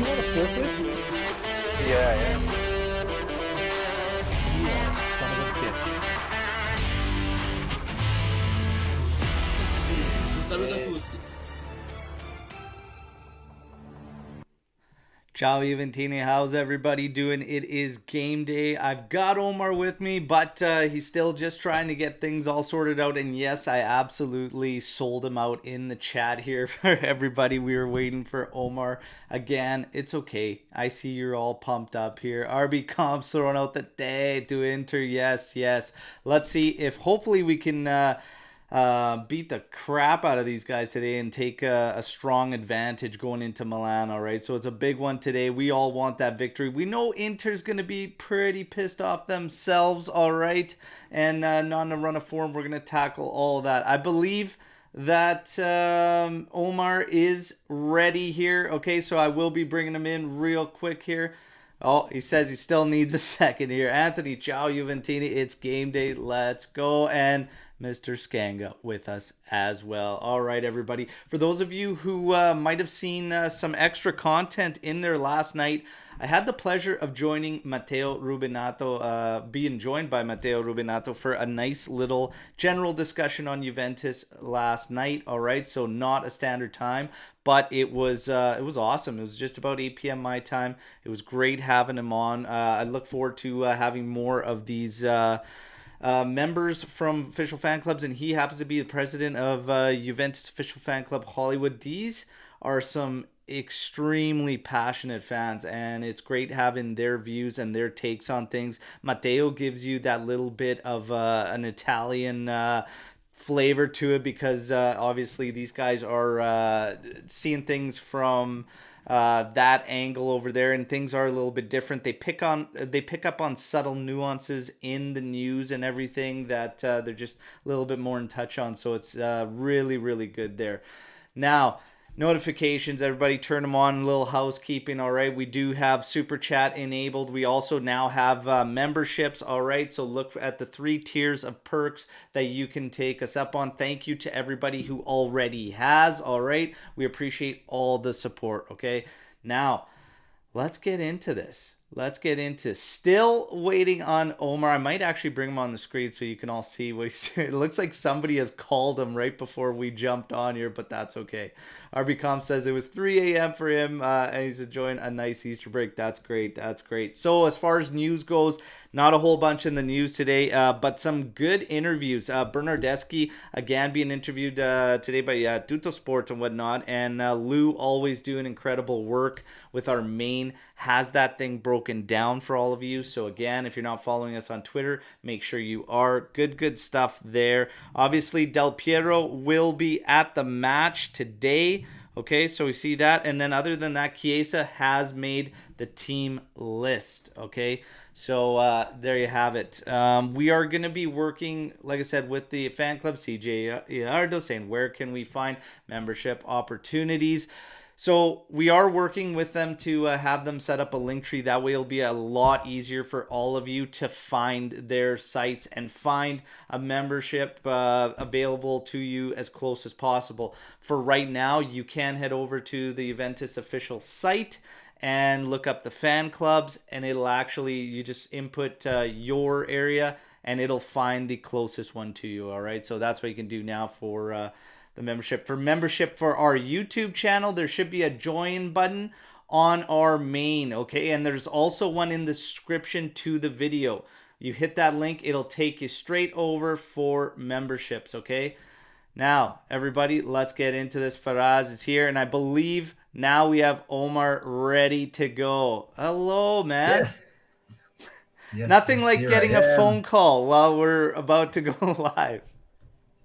want a forklift? Yeah, yeah. You are a son of a bitch. Un saluto a tutti. Ciao Juventini, how's everybody doing? It is game day. I've got Omer with me, but he's still just trying to get things all sorted out. And yes, I absolutely sold him out in the chat here for everybody. We were waiting for Omer. Again, it's okay. I see you're all pumped up here. RB Comps throwing out the day to Inter. Yes, yes. Let's see if hopefully we can beat the crap out of these guys today and take a strong advantage going into Milan. All right, so it's a big one today. We all want that victory. We know Inter's going to be pretty pissed off themselves. All right, and not on a run of form. We're going to tackle all of that. I believe that Omar is ready here. Okay, so I will be bringing him in real quick here. Oh, he says he still needs a second here. Anthony, ciao Juventini. It's game day. Let's go. And Mr. Skanga with us as well. All right, everybody. For those of you who might have seen some extra content in there last night, I had the pleasure of joining Matteo Rubinato, being joined by Matteo Rubinato for a nice little general discussion on Juventus last night. All right, so not a standard time, but it was awesome. It was just about 8 p.m. my time. It was great having him on. I look forward to having more of these members from official fan clubs, and he happens to be the president of Juventus official fan club Hollywood. These are some extremely passionate fans, and it's great having their views and their takes on things. Matteo gives you that little bit of an Italian flavor to it, because obviously these guys are seeing things from that angle over there, and things are a little bit different. They pick up on subtle nuances in the news and everything that they're just a little bit more in touch on. So it's really good there. Now, notifications, everybody turn them on. A little housekeeping. All right, we do have super chat enabled. We also now have memberships. All right, so look at the 3 tiers of perks that you can take us up on. Thank you to everybody who already has. All right, we appreciate all the support. Okay, now let's get into this. Still waiting on Omar. I might actually bring him on the screen so you can all see what he's doing. It looks like somebody has called him right before we jumped on here, but that's okay. RBCom says it was 3 a.m. for him, and he's enjoying a nice Easter break. That's great. So as far as news goes, not a whole bunch in the news today, but some good interviews. Bernardeschi, again, being interviewed today by Tutto Sport and whatnot, and Lou always doing incredible work with our main, has that thing broken down for all of you. So again, if you're not following us on Twitter, make sure you are. Good stuff there. Obviously, Del Piero will be at the match today. Okay, so we see that. And then other than that, Chiesa has made the team list. Okay, so there you have it. We are going to be working, like I said, with the fan club, CJ Iardo, saying where can we find membership opportunities. So we are working with them to have them set up a link tree. That way it'll be a lot easier for all of you to find their sites and find a membership available to you as close as possible. For right now, you can head over to the Juventus official site and look up the fan clubs, and it'll actually, you just input your area and it'll find the closest one to you. All right, so that's what you can do now for the membership. For membership for our YouTube channel, there should be a join button on our main, okay? And there's also one in the description to the video. You hit that link, it'll take you straight over for memberships, okay? Now, everybody, let's get into this. Faraz is here, and I believe now we have Omar ready to go. Hello, man. Yes. Nothing like here getting I a am. phone call while we're about to go live.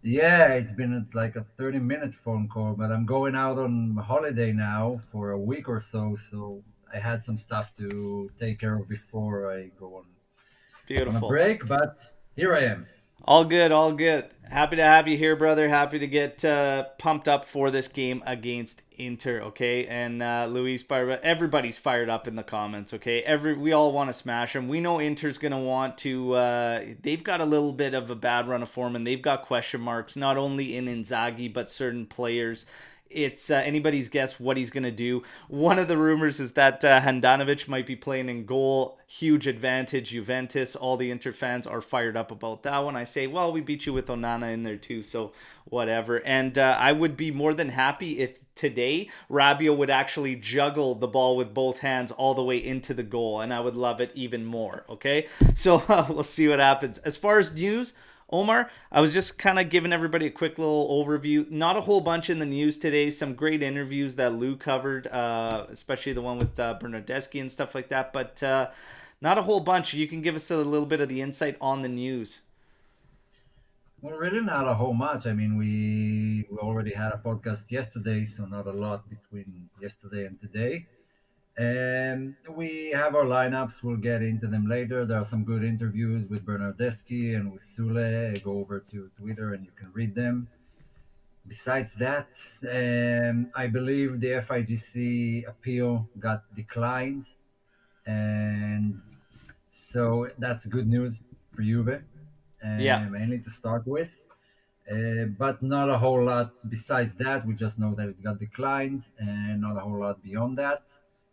Yeah, it's been like a 30-minute phone call, but I'm going out on holiday now for a week or so, so I had some stuff to take care of before I go on a Beautiful. break, but here I am. All good. Happy to have you here, brother. Happy to get pumped up for this game against Inter, okay? And Luis, everybody's fired up in the comments, okay? We all want to smash them. We know Inter's going to want to... they've got a little bit of a bad run of form, and they've got question marks, not only in Inzaghi, but certain players it's anybody's guess what he's going to do. One of the rumors is that Handanovic might be playing in goal. Huge advantage, Juventus. All the Inter fans are fired up about that one. I say, well, we beat you with Onana in there too, so whatever. And I would be more than happy if today Rabiot would actually juggle the ball with both hands all the way into the goal, and I would love it even more. Okay, so we'll see what happens. As far as news, Omar, I was just kind of giving everybody a quick little overview. Not a whole bunch in the news today. Some great interviews that Lou covered, especially the one with Bernardeschi and stuff like that. But not a whole bunch. You can give us a little bit of the insight on the news. Well, really not a whole much. I mean, we already had a podcast yesterday, so not a lot between yesterday and today. And we have our lineups. We'll get into them later. There are some good interviews with Bernardeschi and with Sule. Go over to Twitter and you can read them. Besides that, I believe the FIGC appeal got declined, and so that's good news for Juve, Yeah. mainly to start with. But not a whole lot besides that. We just know that it got declined, and not a whole lot beyond that.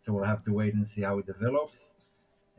So we'll have to wait and see how it develops.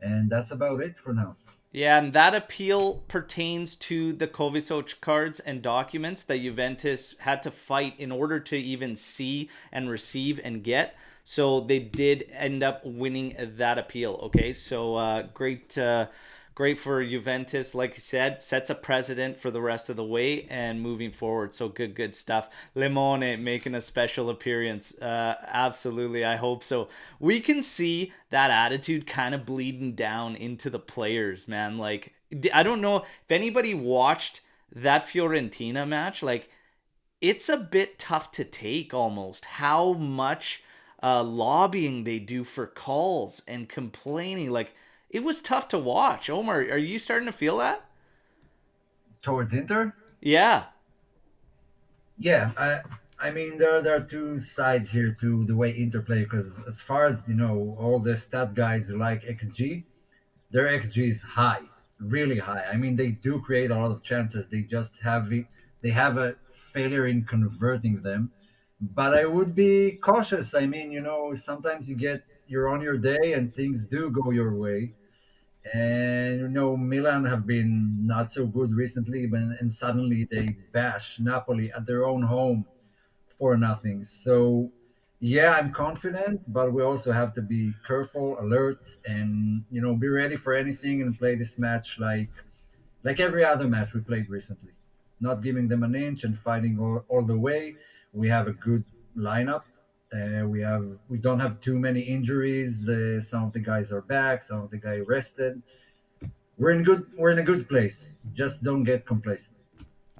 And that's about it for now. Yeah, and that appeal pertains to the Kovacic cards and documents that Juventus had to fight in order to even see and receive and get. So they did end up winning that appeal. Okay, so great for Juventus. Like you said, sets a precedent for the rest of the way and moving forward. So good stuff. Limone making a special appearance. Absolutely, I hope so. We can see that attitude kind of bleeding down into the players, man. Like, I don't know if anybody watched that Fiorentina match. Like, it's a bit tough to take almost how much lobbying they do for calls and complaining. Like, it was tough to watch. Omar, are you starting to feel that? Towards Inter, Yeah. yeah. I mean, there are two sides here to the way Inter play. Because as far as all the stat guys like XG, their XG is high, really high. I mean, they do create a lot of chances. They have a failure in converting them. But I would be cautious. I mean, sometimes you're on your day and things do go your way. And Milan have been not so good recently, and suddenly they bash Napoli at their own home for nothing. So, yeah, I'm confident, but we also have to be careful, alert, and be ready for anything and play this match like every other match we played recently. Not giving them an inch and fighting all the way. We have a good lineup. We don't have too many injuries. Some of the guys are back. Some of the guys rested. We're in a good place. Just don't get complacent.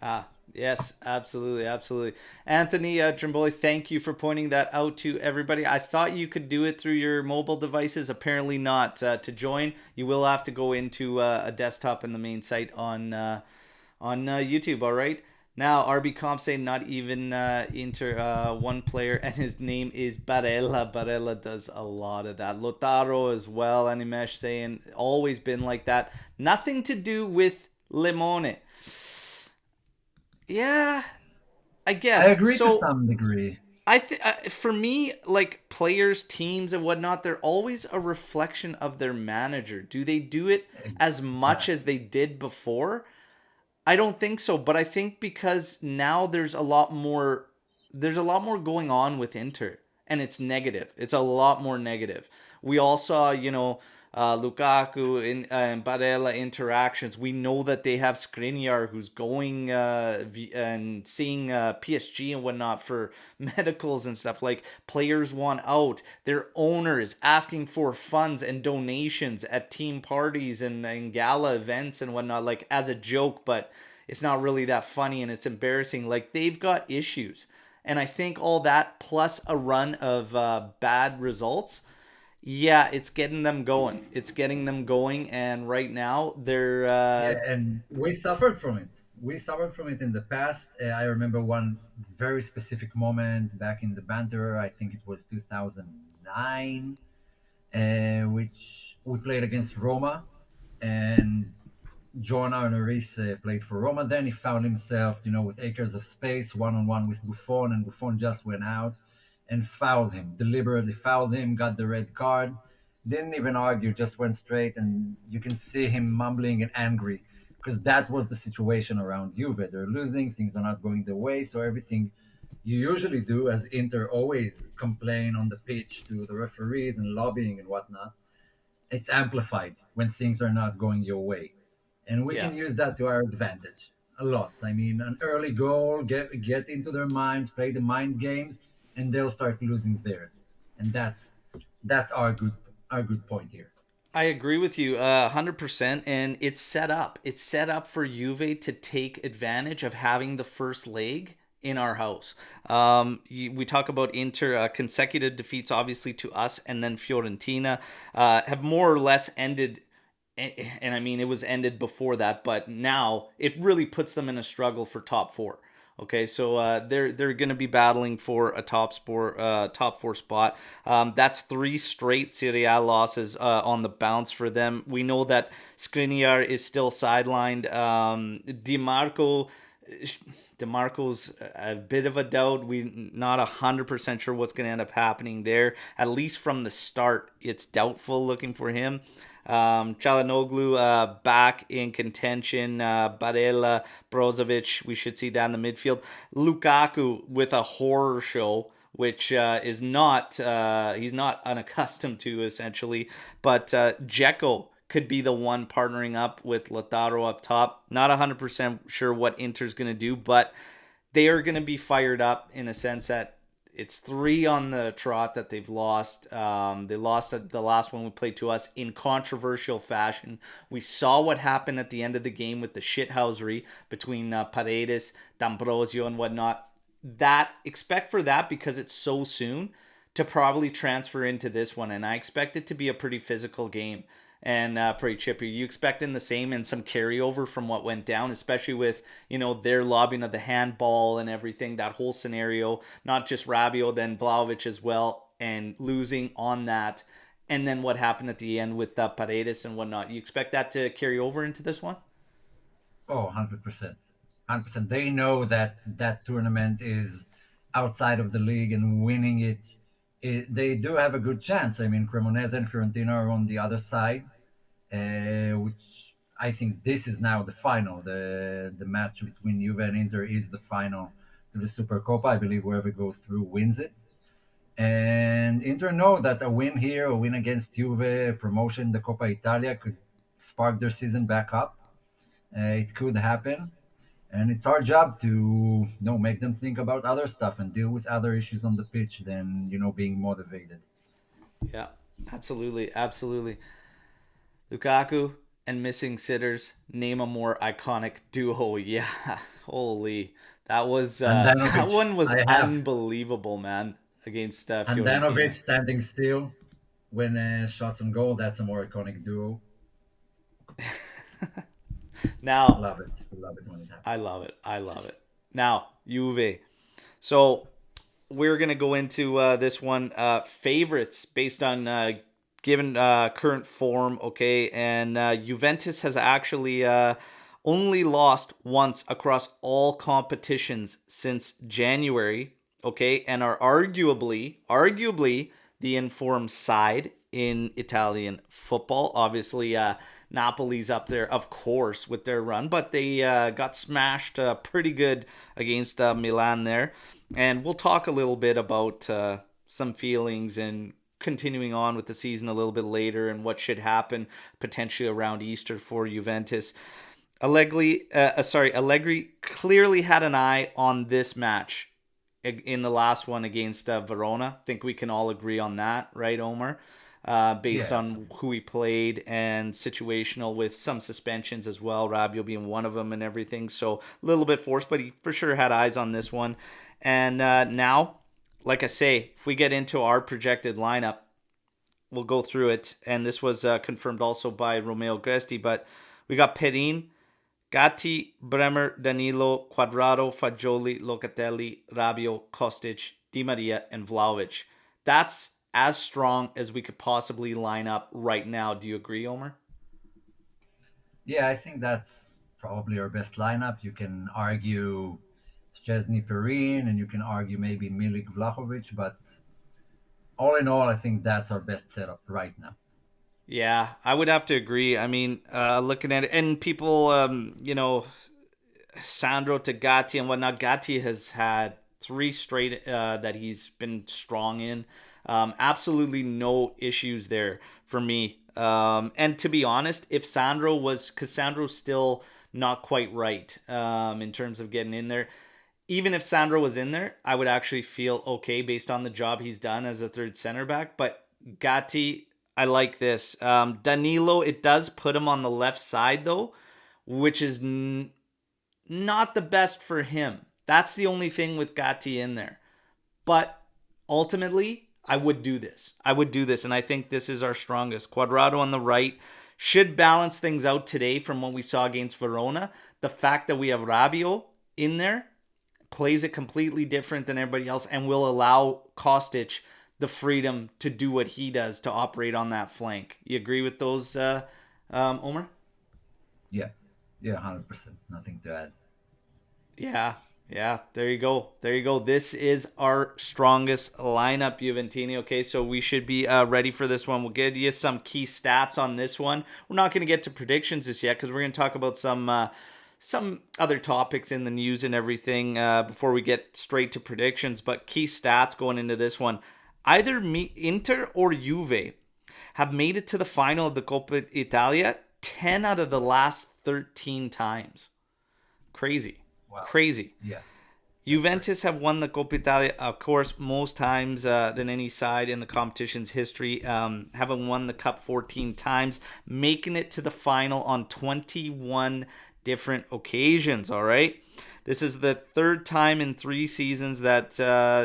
Ah, yes, absolutely, absolutely. Anthony Trimboli, thank you for pointing that out to everybody. I thought you could do it through your mobile devices. Apparently not. To join, you will have to go into a desktop in the main site on YouTube. All right. Now, RB Comp say not even Inter one player, and his name is Barella. Barella does a lot of that. Lotaro as well. Animesh saying always been like that. Nothing to do with Limone. Yeah, I I guess. agree to So some degree. for me, like players, teams, and whatnot, they're always a reflection of their manager. Do they do it as much as Exactly. they did before? I don't think so, but I think because now there's a lot more going on with Inter, and it's negative. It's a lot more negative. We all saw, Lukaku and Barella interactions. We know that they have Skriniar who's going and seeing PSG and whatnot for medicals and stuff. Like players want out. Their owner is asking for funds and donations at team parties and gala events and whatnot, like as a joke, but it's not really that funny and it's embarrassing. Like they've got issues. And I think all that plus a run of bad results, yeah, it's getting them going. It's getting them going, and right now they're Yeah, and we suffered from it. We suffered from it in the past. I remember one very specific moment back in the banter. I think it was 2009, which we played against Roma, and John Arneris played for Roma. Then he found himself, with acres of space, one on one with Buffon, and Buffon just went out and fouled him, deliberately fouled him, got the red card, didn't even argue, just went straight, and you can see him mumbling and angry because that was the situation around Juve. They're losing, things are not going their way, so everything you usually do as Inter always complain on the pitch to the referees and lobbying and whatnot, it's amplified when things are not going your way, and we Yeah. can use that to our advantage a lot. I mean, an early goal, get into their minds, play the mind games, and they'll start losing theirs, and that's our good point here. I agree with you 100%. And it's set up. It's set up for Juve to take advantage of having the first leg in our house. We talk about Inter consecutive defeats, obviously, to us, and then Fiorentina have more or less ended. And I mean, it was ended before that, but now it really puts them in a struggle for top four. Okay, so they're going to be battling for a top four spot. That's three straight Serie A losses on the bounce for them. We know that Skriniar is still sidelined. DeMarco's a bit of a doubt. We not 100% sure what's going to end up happening there. At least from the start, it's doubtful looking for him. Çalhanoğlu back in contention. Barella, Brozovic, we should see that in the midfield. Lukaku with a horror show, which is not he's not unaccustomed to, essentially. But Dzeko could be the one partnering up with Lautaro up top. Not 100% sure what Inter's going to do, but they are going to be fired up in a sense that it's three on the trot that they've lost. They lost the last one we played to us in controversial fashion. We saw what happened at the end of the game with the shithousery between Paredes, D'Ambrosio, and whatnot. Expect for that, because it's so soon, to probably transfer into this one. And I expect it to be a pretty physical game and pretty chippy. You expecting the same and some carryover from what went down, especially with their lobbing of the handball and everything, that whole scenario, not just Rabiot, then Vlahovic as well, and losing on that, and then what happened at the end with Paredes and whatnot. You expect that to carry over into this one? Oh, 100%. 100%. They know that that tournament is outside of the league, and winning they do have a good chance. I mean, Cremonese and Fiorentina are on the other side, which I think this is now the final. The match between Juve and Inter is the final to the Supercoppa. I believe whoever goes through wins it. And Inter know that a win here, a win against Juve, promotion in the Coppa Italia could spark their season back up. It could happen, and it's our job to make them think about other stuff and deal with other issues on the pitch than being motivated. Yeah, absolutely, absolutely. Lukaku and missing sitters. Name a more iconic duo. Yeah, holy, that was that Andanovic, one was I have unbelievable, man. Against Andanovic Fiorentina. standing still when shots on goal. That's a more iconic duo. Now, Love it. Love it when it I happens. love it. I love it. Now, Juve. So we're gonna go into this one. Favorites based on given current form. Okay, and Juventus has actually only lost once across all competitions since January. Okay, and are arguably the informed side in Italian football. Obviously, Napoli's up there, of course, with their run, but they got smashed pretty good against Milan there. And we'll talk a little bit about some feelings and continuing on with the season a little bit later and what should happen potentially around Easter for Juventus. Allegri clearly had an eye on this match in the last one against Verona. I think we can all agree on that, right, Omer? Based Yeah, on who he played and situational with some suspensions as well, Rabiot being one of them and everything. So a little bit forced, but he for sure had eyes on this one. And now, like I say, if we get into our projected lineup, we'll go through it. And this was confirmed also by Romeo Gresti, but we got Perin, Gatti, Bremer, Danilo, Quadrado, Fagioli, Locatelli, Rabiot, Kostic, Di Maria, and Vlahovic. That's as strong as we could possibly line up right now. Do you agree, Omer? Yeah, I think that's probably our best lineup. You can argue Szczesny Perrin, and you can argue maybe Milik Vlahovic, but all in all, I think that's our best setup right now. Yeah, I would have to agree. I mean, looking at it, and people, Sandro to Gatti and whatnot. Gatti has had three straight that he's been strong in. Absolutely no issues there for me. And to be honest, if Sandro was, because Sandro's still not quite right in terms of getting in there. Even if Sandro was in there, I would actually feel okay based on the job he's done as a third center back. But Gatti, I like this. Danilo, it does put him on the left side though, which is not the best for him. That's the only thing with Gatti in there. But ultimately, I would do this. I would do this, and I think this is our strongest. Quadrado on the right should balance things out today from what we saw against Verona. The fact that we have Rabiot in there plays it completely different than everybody else and will allow Kostic the freedom to do what he does to operate on that flank. You agree with those, Omer? Yeah, yeah, 100%. Nothing to add. Yeah, yeah. There you go. There you go. This is our strongest lineup, Juventini. Okay, so we should be ready for this one. We'll give you some key stats on this one. We're not going to get to predictions just yet because we're going to talk about some other topics in the news and everything before we get straight to predictions. But key stats going into this one: either Inter or Juve have made it to the final of the Coppa Italia 10 out of the last 13 times. Crazy. Wow. Crazy. Yeah. Juventus have won the Coppa Italia, of course, most times than any side in the competition's history, having won the Cup 14 times, making it to the final on 21 different occasions, all right? This is the third time in 3 seasons that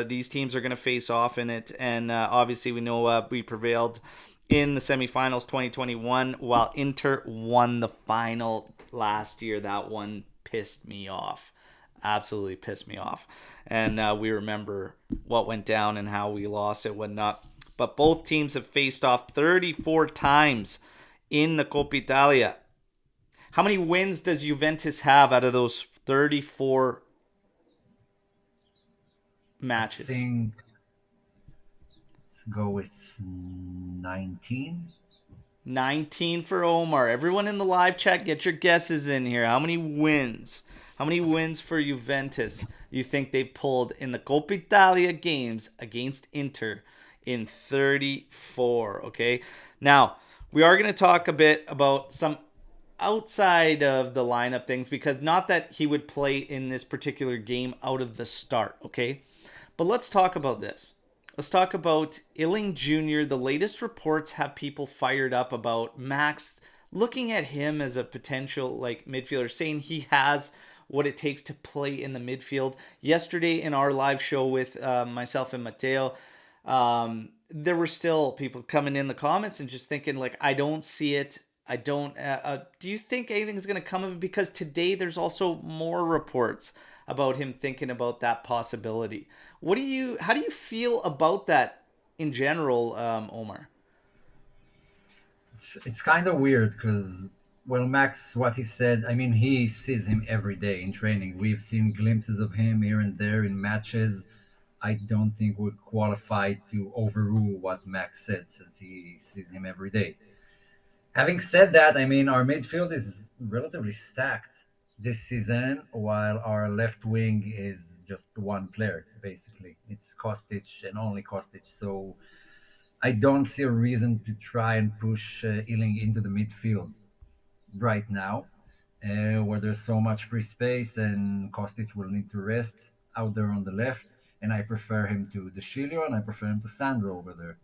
these teams are going to face off in it, and obviously we know we prevailed in the semifinals 2021, while Inter won the final last year. That one pissed me off. Absolutely pissed me off. And we remember what went down and how we lost it, whatnot. But both teams have faced off 34 times in the Coppa Italia. How many wins does Juventus have out of those 34 matches? I think let's go with 19. 19 for Omar. Everyone in the live chat, get your guesses in here. How many wins? How many wins for Juventus you think they pulled in the Coppa Italia games against Inter in 34? Okay. Now, we are going to talk a bit about some outside of the lineup things, because not that he would play in this particular game out of the start, okay? But let's talk about this. Let's talk about Illing Jr. The latest reports have people fired up about Max, looking at him as a potential like midfielder, saying he has what it takes to play in the midfield. Yesterday in our live show with myself and Matteo, there were still people coming in the comments and just thinking like, I don't see it. I don't. Do you think anything's going to come of it? Because today there's also more reports about him thinking about that possibility. How do you feel about that in general, Omar? It's kind of weird because, well, Max, what he said, I mean, he sees him every day in training. We've seen glimpses of him here and there in matches. I don't think we're qualified to overrule what Max said since he sees him every day. Having said that, I mean, our midfield is relatively stacked this season, while our left wing is just one player, basically. It's Kostic and only Kostic. So I don't see a reason to try and push Illing into the midfield right now, where there's so much free space and Kostic will need to rest out there on the left. And I prefer him to De Chilio and I prefer him to Sandro over there.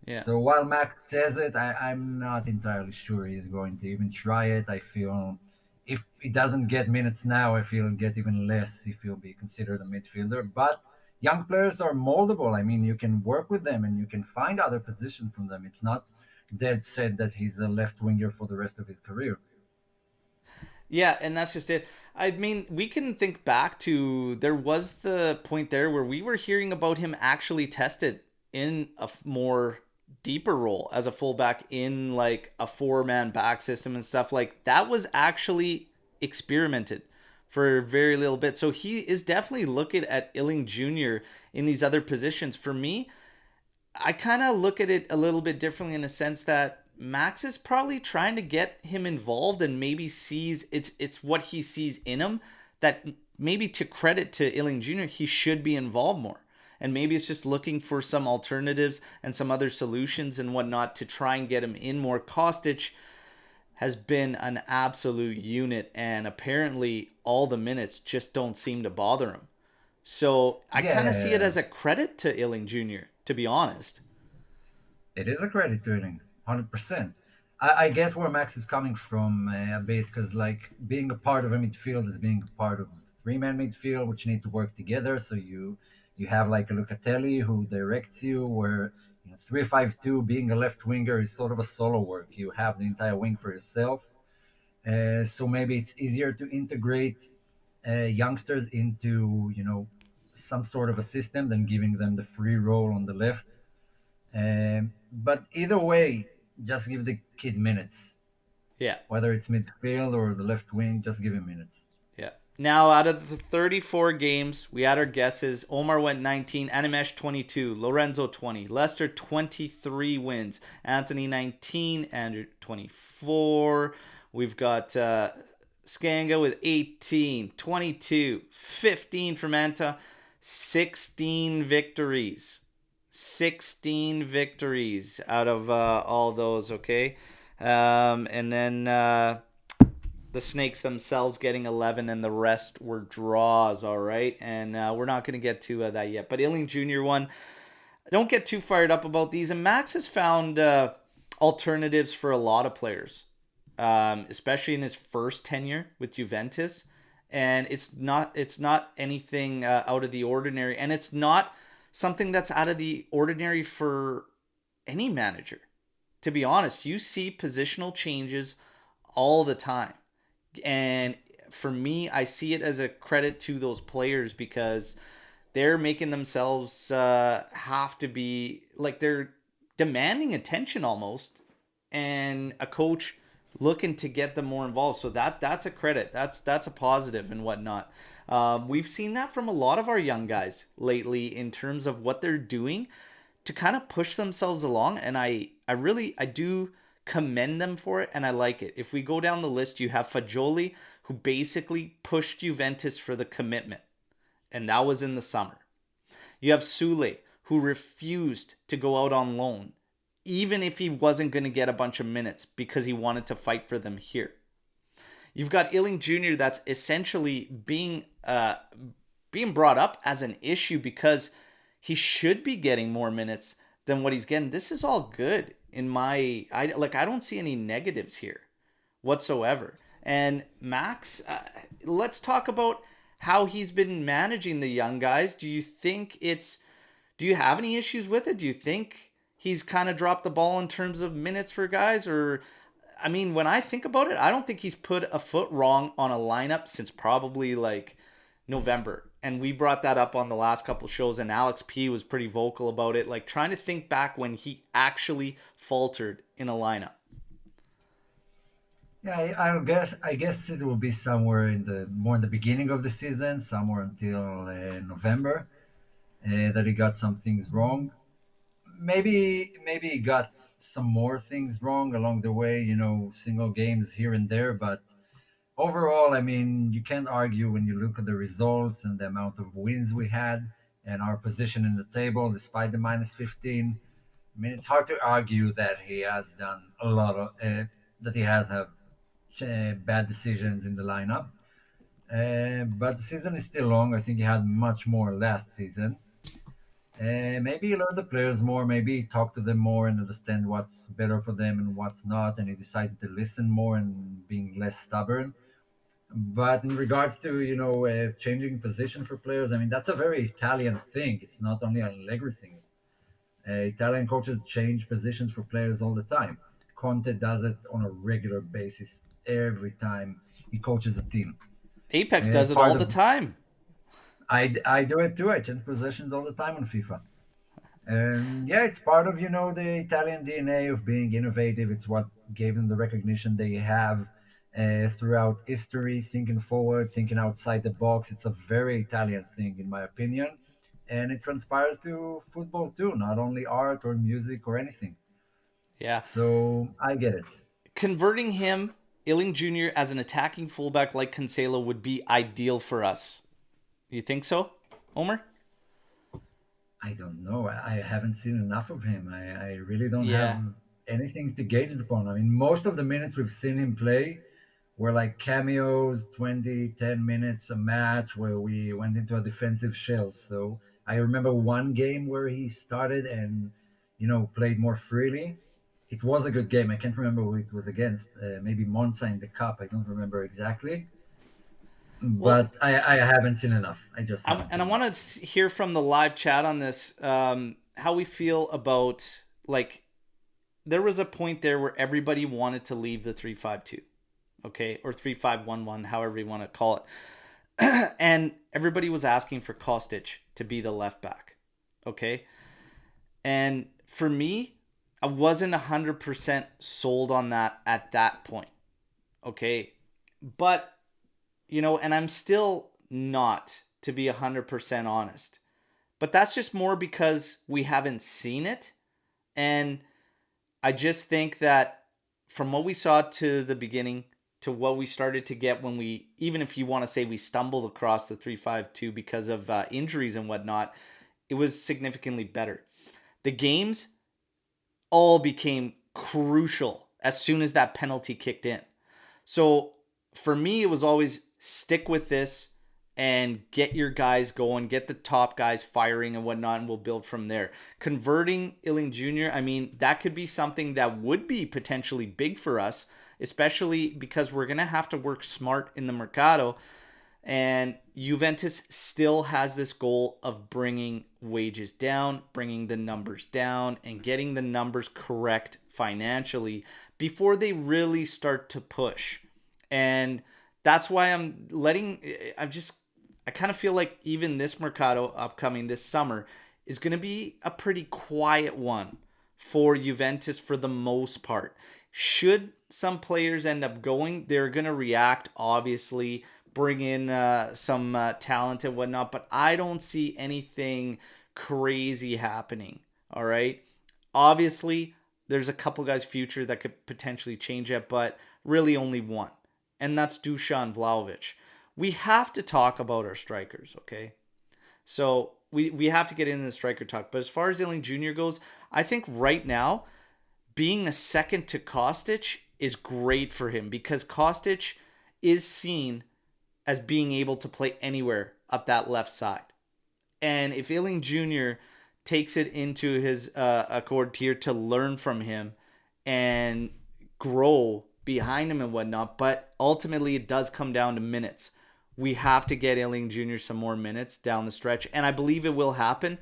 Yeah. So while Max says it, I'm not entirely sure he's going to even try it. I feel if he doesn't get minutes now, I feel he'll get even less if he'll be considered a midfielder. But young players are moldable. I mean, you can work with them and you can find other positions from them. It's not dead set that he's a left winger for the rest of his career. Yeah, and that's just it. I mean, we can think back to, there was the point there where we were hearing about him actually tested in a more deeper role as a fullback in like a four-man back system and stuff like that was actually experimented for a very little bit. So he is definitely looking at Illing Jr. in these other positions. For me, I kind of look at it a little bit differently in the sense that Max is probably trying to get him involved and maybe sees it's what he sees in him that maybe to credit to Illing Jr. he should be involved more. And maybe it's just looking for some alternatives and some other solutions and whatnot to try and get him in more. Kostic has been an absolute unit, and apparently all the minutes just don't seem to bother him. So I kind of see it Yeah, as a credit to Illing Jr., to be honest. it is a credit to him, 100%. I get where Max is coming from a bit because, like, being a part of a midfield is being a part of three-man midfield, which need to work together. So you have like a Lucatelli who directs you, where 3-5-2 being a left winger is sort of a solo work. You have the entire wing for yourself. So maybe it's easier to integrate youngsters into some sort of a system than giving them the free role on the left. But either way, just give the kid minutes. Yeah. Whether it's midfield or the left wing, just give him minutes. Yeah. Now, out of the 34 games, we had our guesses. Omer went 19, Animesh 22, Lorenzo 20, Lester 23 wins, Anthony 19, Andrew 24. We've got Skanga with 18, 22, 15 for Manta, 16 victories. 16 victories out of all those, okay? And then the Snakes themselves getting 11, and the rest were draws, all right? And we're not going to get to that yet. But Illing Jr. won. Don't get too fired up about these. And Max has found alternatives for a lot of players, especially in his first tenure with Juventus. And it's not anything out of the ordinary. And it's not something that's out of the ordinary for any manager. To be honest, you see positional changes all the time. And for me, I see it as a credit to those players because they're making themselves have to be like they're demanding attention almost, and a coach looking to get them more involved. So that's a credit. That's a positive and whatnot. We've seen that from a lot of our young guys lately in terms of what they're doing to kind of push themselves along, and I do commend them for it, and I like it. If we go down the list, you have Fagioli, who basically pushed Juventus for the commitment, and that was in the summer. You have Sule, who refused to go out on loan, even if he wasn't going to get a bunch of minutes because he wanted to fight for them here. You've got Illing Jr. that's essentially being brought up as an issue because he should be getting more minutes than what he's getting. This is all good in I don't see any negatives here whatsoever. And Max, let's talk about how he's been managing the young guys. Do you have any issues with it? Do you think he's kind of dropped the ball in terms of minutes for guys? Or, I mean, when I think about it, I don't think he's put a foot wrong on a lineup since probably like November. And we brought that up on the last couple shows, and Alex P was pretty vocal about it, like trying to think back when he actually faltered in a lineup. Yeah, I guess it will be somewhere in the beginning of the season, somewhere until November, that he got some things wrong. Maybe he got some more things wrong along the way, single games here and there, but overall, I mean, you can't argue when you look at the results and the amount of wins we had and our position in the table despite the minus 15. I mean, it's hard to argue that he has done a lot of that he has have bad decisions in the lineup. But the season is still long. I think he had much more last season. Maybe he learned the players more. Maybe he talked to them more and understand what's better for them and what's not. And he decided to listen more and being less stubborn. But in regards to changing position for players, I mean that's a very Italian thing. It's not only an Allegri thing. Italian coaches change positions for players all the time. Conte does it on a regular basis every time he coaches a team. Apex And does it part all the of time. I do it too. I change positions all the time on FIFA. And yeah, it's part of the Italian DNA of being innovative. It's what gave them the recognition they have throughout history. Thinking forward, thinking outside the box. It's a very Italian thing, in my opinion, and it transpires to football too. Not only art or music or anything. Yeah. So I get it. Converting him, Illing Jr., as an attacking fullback like Cancelo would be ideal for us. You think so, Omer? I don't know. I haven't seen enough of him. I really don't have Yeah. anything to gauge it upon. I mean, most of the minutes we've seen him play were like cameos, 20, 10 minutes a match where we went into a defensive shell. So I remember one game where he started and, played more freely. It was a good game. I can't remember who it was against. Maybe Monza in the cup. I don't remember exactly. Well, But I haven't seen enough. I just haven't and seen I enough. want to hear from the live chat on this. How we feel about, like, there was a point there where everybody wanted to leave the 3-5-2, okay, or 3-5-1-1, however you want to call it, and everybody was asking for Kostic to be the left back, okay, and for me, I wasn't 100% sold on that at that point, okay, but and I'm still not, to be 100% honest. But that's just more because we haven't seen it. And I just think that from what we saw to the beginning to what we started to get when we, even if you want to say we stumbled across the 3-5-2 because of injuries and whatnot, it was significantly better. The games all became crucial as soon as that penalty kicked in. So for me, it was always stick with this and get your guys going, get the top guys firing and whatnot, and we'll build from there. Converting Illing Jr., I mean, that could be something that would be potentially big for us, especially because we're going to have to work smart in the Mercado. And Juventus still has this goal of bringing wages down, bringing the numbers down, and getting the numbers correct financially before they really start to push. And that's why I kind of feel like even this Mercado upcoming this summer is going to be a pretty quiet one for Juventus for the most part. Should some players end up going, they're going to react, obviously, bring in some talent and whatnot, but I don't see anything crazy happening. All right. Obviously, there's a couple guys' future that could potentially change it, but really only one, and that's Dusan Vlahovic. We have to talk about our strikers, okay? So we have to get into the striker talk. But as far as Illing Jr. goes, I think right now, being a second to Kostic is great for him because Kostic is seen as being able to play anywhere up that left side. And if Illing Jr. takes it into his accord tier to learn from him and grow behind him and whatnot, but ultimately it does come down to minutes. We have to get Illing Jr. some more minutes down the stretch, and I believe it will happen.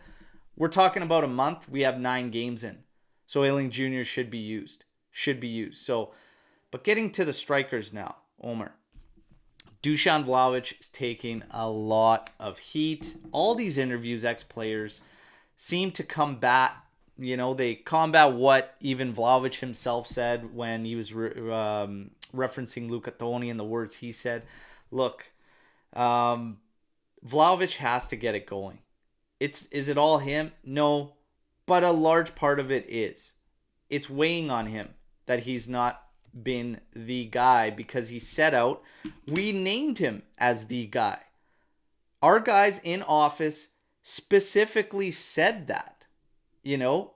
We're talking about a month. We have 9 games in, so Illing Jr. should be used. Should be used. So, but getting to the strikers now, Omer. Dusan Vlahovic is taking a lot of heat. All these interviews, ex-players seem to combat, they combat what even Vlahovic himself said when he was referencing Luca and the words he said. Look, Vlahovic has to get it going. Is it all him? No, but a large part of it is. It's weighing on him that he's not been the guy because he set out. We named him as the guy. Our guys in office specifically said that,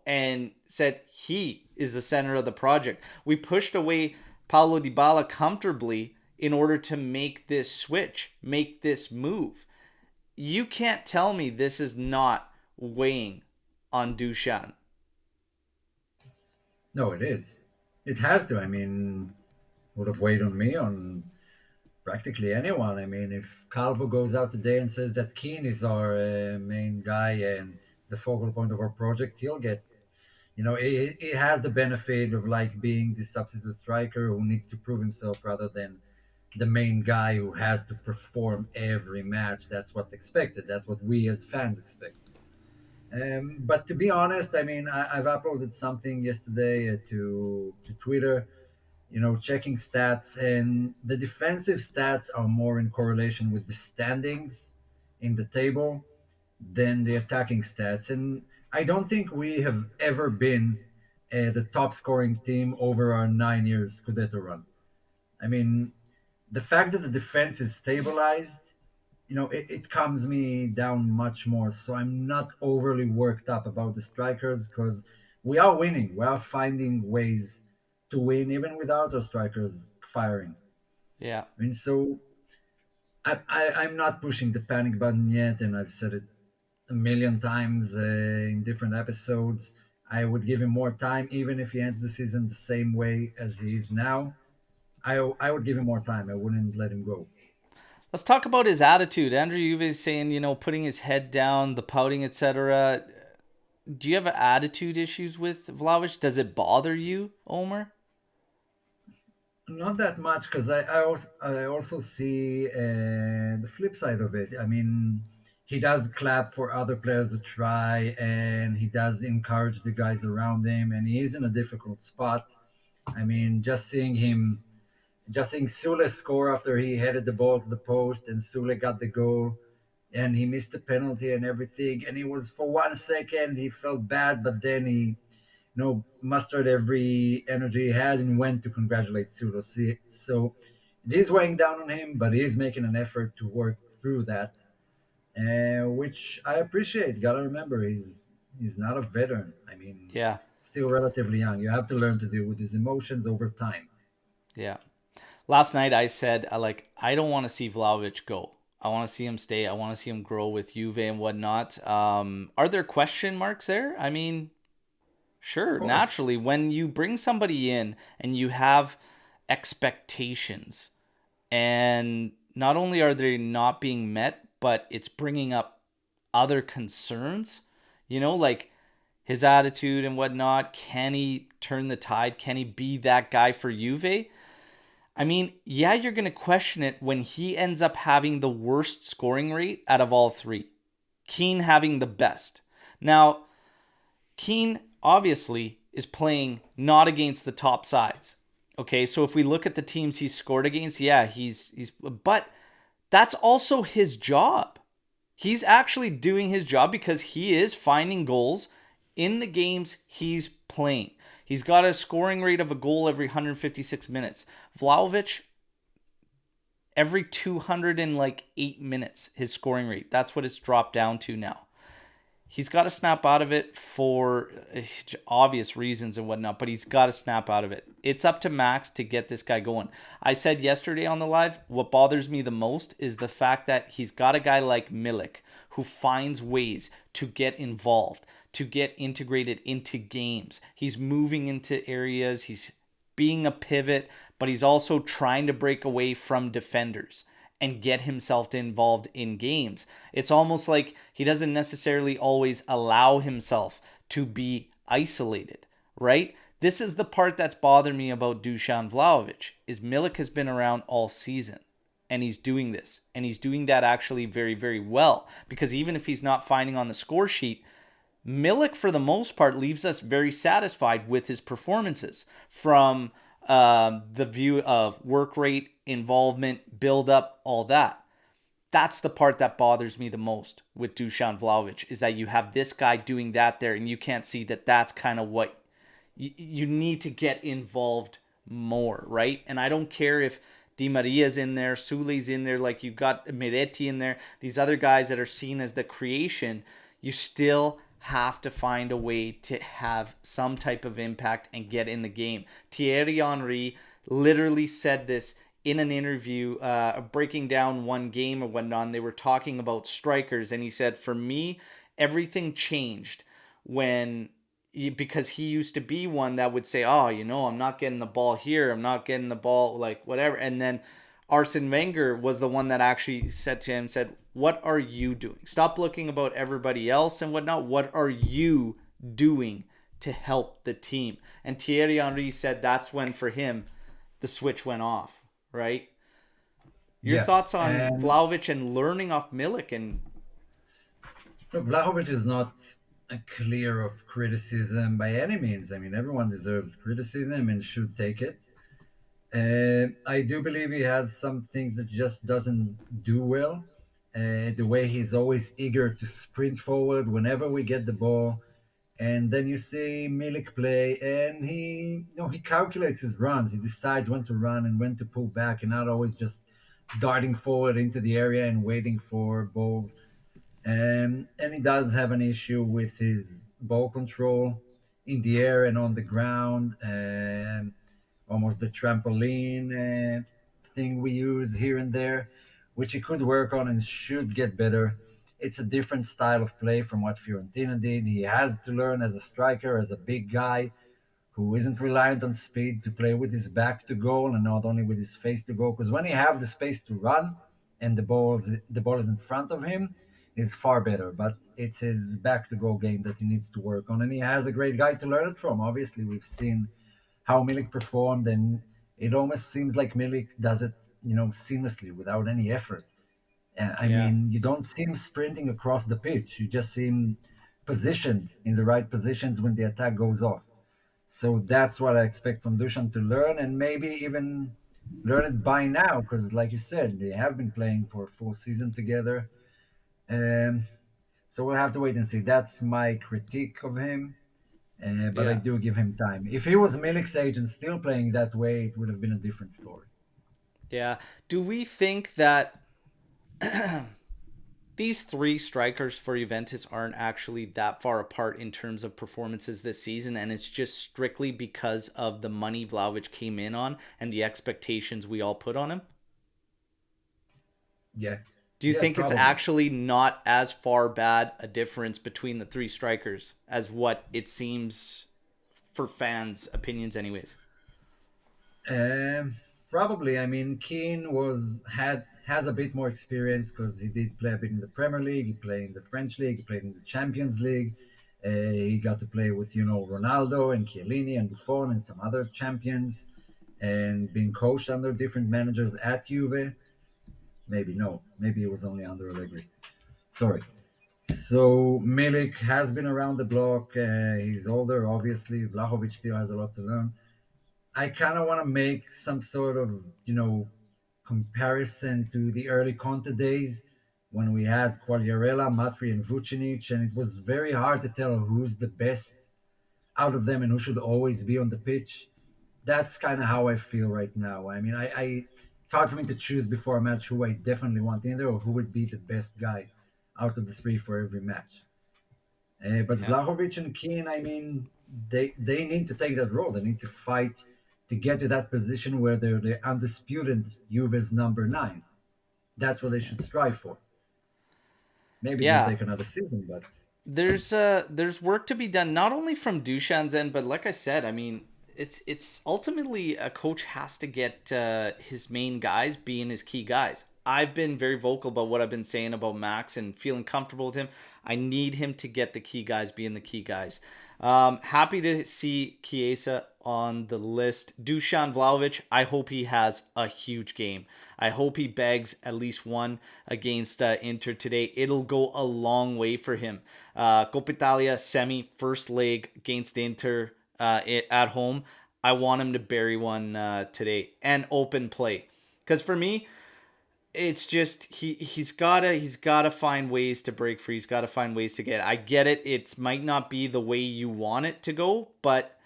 and said he is the center of the project. We pushed away Paulo Dybala comfortably in order to make this switch, make this move. You can't tell me this is not weighing on Dusan. No, it is. It has to. I mean, would have weighed on me, on practically anyone. I mean, if Calvo goes out today and says that Keane is our main guy and the focal point of our project, he'll get. It has the benefit of like being the substitute striker who needs to prove himself rather than the main guy who has to perform every match. That's what's expected. That's what we as fans expect. But to be honest, I mean, I've uploaded something yesterday to Twitter, checking stats, and the defensive stats are more in correlation with the standings in the table than the attacking stats. And I don't think we have ever been the top scoring team over our 9 years Scudetto run. I mean, the fact that the defense is stabilized, it calms me down much more. So I'm not overly worked up about the strikers because we are winning. We are finding ways to win even without our strikers firing. Yeah. I mean, so I'm not pushing the panic button yet, and I've said it a million times in different episodes. I would give him more time, even if he ends the season the same way as he is now. I would give him more time. I wouldn't let him go. Let's talk about his attitude. Andrew Juve is saying, putting his head down, the pouting, etc. Do you have attitude issues with Vlahovic? Does it bother you, Omer? Not that much, because I also see the flip side of it. I mean, he does clap for other players to try, and he does encourage the guys around him, and he is in a difficult spot. I mean, just seeing Sule score after he headed the ball to the post, and Sule got the goal, and he missed the penalty and everything, and he was, for 1 second he felt bad, but then he mustered every energy he had and went to congratulate Sudo. So it is weighing down on him, but he is making an effort to work through that, which I appreciate. Gotta remember, he's not a veteran. I mean, Yeah. still relatively young. You have to learn to deal with his emotions over time. Yeah. Last night I said, I don't want to see Vlahovic go. I want to see him stay. I want to see him grow with Juve and whatnot. Are there question marks there? I mean, Of sure, course, naturally, when you bring somebody in and you have expectations, and not only are they not being met, but it's bringing up other concerns, like his attitude and whatnot. Can he turn the tide? Can he be that guy for Juve? I mean, yeah, you're going to question it when he ends up having the worst scoring rate out of all three. Keane having the best. Now, Keane obviously is playing not against the top sides. Okay, so if we look at the teams he's scored against, yeah, he's but that's also his job. He's actually doing his job because he is finding goals in the games he's playing. He's got a scoring rate of a goal every 156 minutes. Vlahovic, every 208 minutes, his scoring rate. That's what it's dropped down to now. He's got to snap out of it for obvious reasons and whatnot, but he's got to snap out of it. It's up to Max to get this guy going. I said yesterday on the live, what bothers me the most is the fact that he's got a guy like Milik who finds ways to get involved, to get integrated into games. He's moving into areas, he's being a pivot, but he's also trying to break away from defenders and get himself involved in games. It's almost like he doesn't necessarily always allow himself to be isolated, right? This is the part that's bothered me about Dusan Vlahovic, is Milik has been around all season and he's doing this. And he's doing that actually very, very well, because even if he's not finding on the score sheet, Milik, for the most part, leaves us very satisfied with his performances, from the view of work rate, involvement, build up, all that. That's the part that bothers me the most with Dusan Vlahovic, is that you have this guy doing that there, and you can't see that that's kind of what you need to get involved more, right? And I don't care if Di Maria's in there, Sule's in there, like you've got Miretti in there, these other guys that are seen as the creation. You still have to find a way to have some type of impact and get in the game. Thierry Henry literally said this in an interview, breaking down one game or whatnot. They were talking about strikers, and he said, for me, everything changed when because he used to be one that would say, oh, I'm not getting the ball here, I'm not getting the ball, like whatever. And then Arsene Wenger was the one that actually said to him, said, what are you doing? Stop looking about everybody else and whatnot. What are you doing to help the team? And Thierry Henry said that's when, for him, the switch went off, right? Your yeah. thoughts on And Vlahovic and learning off Milik? And look, Vlahovic is not clear of criticism by any means. I mean, everyone deserves criticism and should take it. I do believe he has some things that just doesn't do well. The way he's always eager to sprint forward whenever we get the ball, and then you see Milik play, and he calculates his runs. He decides when to run and when to pull back, and not always just darting forward into the area and waiting for balls. And he does have an issue with his ball control in the air and on the ground, and almost the trampoline thing we use here and there, which he could work on and should get better. It's a different style of play from what Fiorentina did. He has to learn as a striker, as a big guy who isn't reliant on speed, to play with his back to goal and not only with his face to goal. Because when he have the space to run and the ball is in front of him, is far better. But it's his back to goal game that he needs to work on, and he has a great guy to learn it from. Obviously, we've seen how Milik performed, and it almost seems like Milik does it, seamlessly without any effort. I Yeah. mean, you don't see him sprinting across the pitch. You just see him positioned in the right positions when the attack goes off. So that's what I expect from Dushan to learn, and maybe even learn it by now, because, like you said, they have been playing for a full season together. Um, so we'll have to wait and see. That's my critique of him. But I Yeah. do give him time. If he was Milik's age and still playing that way, it would have been a different story. Yeah. Do we think that these three strikers for Juventus aren't actually that far apart in terms of performances this season, and it's just strictly because of the money Vlahovic came in on and the expectations we all put on him? Yeah, Do you yeah, think it's probably. actually not as far bad a difference between the three strikers as what it seems for fans' opinions, anyways? Um, Probably. I mean, Keane has a bit more experience because he did play a bit in the Premier League. He played in the French league. He played in the Champions League. He got to play with Ronaldo and Chiellini and Buffon and some other champions, and being coached under different managers at Juve. Maybe no, maybe it was only under Allegri. Sorry. So Milik has been around the block. He's older, obviously. Vlahovic still has a lot to learn. I kind of want to make some sort of, comparison to the early Conte days when we had Quagliarella, Matri, and Vucinic, and it was very hard to tell who's the best out of them and who should always be on the pitch. That's kind of how I feel right now. I mean, it's hard for me to choose before a match who I definitely want in there or who would be the best guy out of the three for every match. But Yeah. Vlahovic and Keane, I mean, they need to take that role. They need to fight to get to that position where they're the undisputed Juve's number nine. That's what they should strive for. Maybe it will Yeah. take another season, but There's work to be done not only from Dushan's end, but like I said, I mean, it's ultimately a coach has to get his main guys being his key guys. I've been very vocal about what I've been saying about Max and feeling comfortable with him. I need him to get the key guys being the key guys. Happy to see Chiesa on the list. Dusan Vlahovic, I hope he has a huge game. I hope he bags at least one against Inter today. It'll go a long way for him. Coppa Italia semi first leg against Inter at home. I want him to bury one today and open play. Because for me, it's just he's gotta find ways to break free. He's gotta find ways to get. I get it. It might not be the way you want it to go, but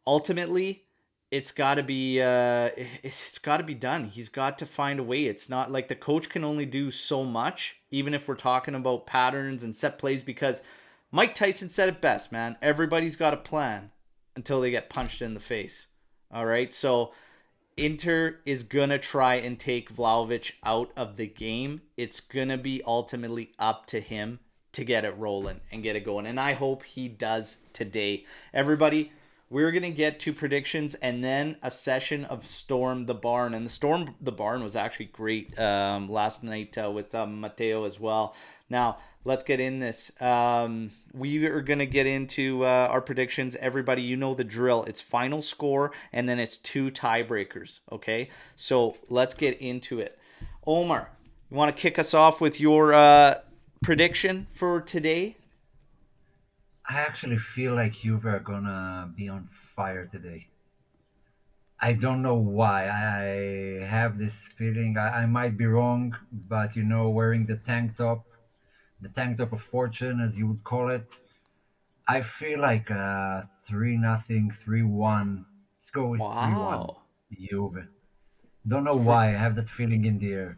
ultimately it's got to be done. He's got to find a way. It's not like the coach can only do so much, even if we're talking about patterns and set plays, because Mike Tyson said it best, man. Everybody's got a plan until they get punched in the face. All right, so Inter is gonna try and take Vlahovic out of the game. It's gonna be ultimately up to him to get it rolling and get it going. And I hope he does today. Everybody, we're gonna get to predictions and then a session of Storm the Barn. And the Storm the Barn was actually great last night with Matteo as well. Now let's get in this. We are gonna get into our predictions. Everybody, you know the drill. It's final score and then it's two tiebreakers. Okay, so let's get into it. Omer, you want to kick us off with your prediction for today? I actually feel like Juve are gonna be on fire today. I don't know why. I have this feeling. I might be wrong, but wearing the tank top of fortune, as you would call it, I feel like 3-0, 3-1. Let's go with 3-1. Wow. Juve. Don't know Thr- why. I have that feeling in the air.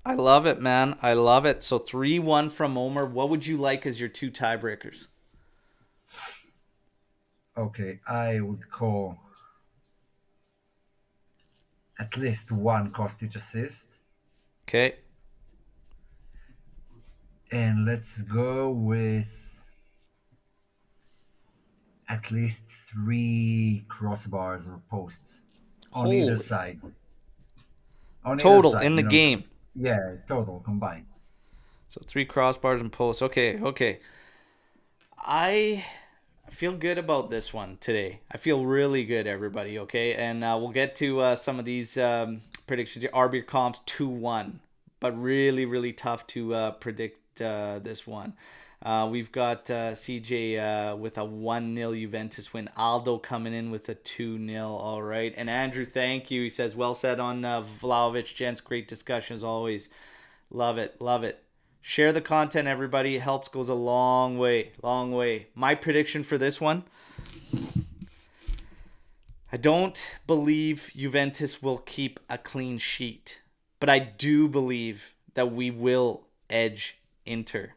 I love it, man. I love it. So 3-1 from Omer. What would you like as your two tiebreakers? Okay, I would call at least one Kostic assist. Okay. And let's go with at least three crossbars or posts on either Holy. side. On either Total side, in the game. yeah, total combined. So 3 crossbars and posts. Okay, okay. I feel good about this one today. I feel really good, everybody. Okay, and we'll get to some of these predictions. RB comps 2-1, but really, really tough to predict this one. We've got CJ with a 1-0 Juventus win. Aldo coming in with a 2-0. All right, and Andrew, thank you. He says, "Well said on Vlahovic, gents. Great discussion as always. Love it, love it." Share the content, everybody. It helps, goes a long way, long way. My prediction for this one, I don't believe Juventus will keep a clean sheet, but I do believe that we will edge Inter.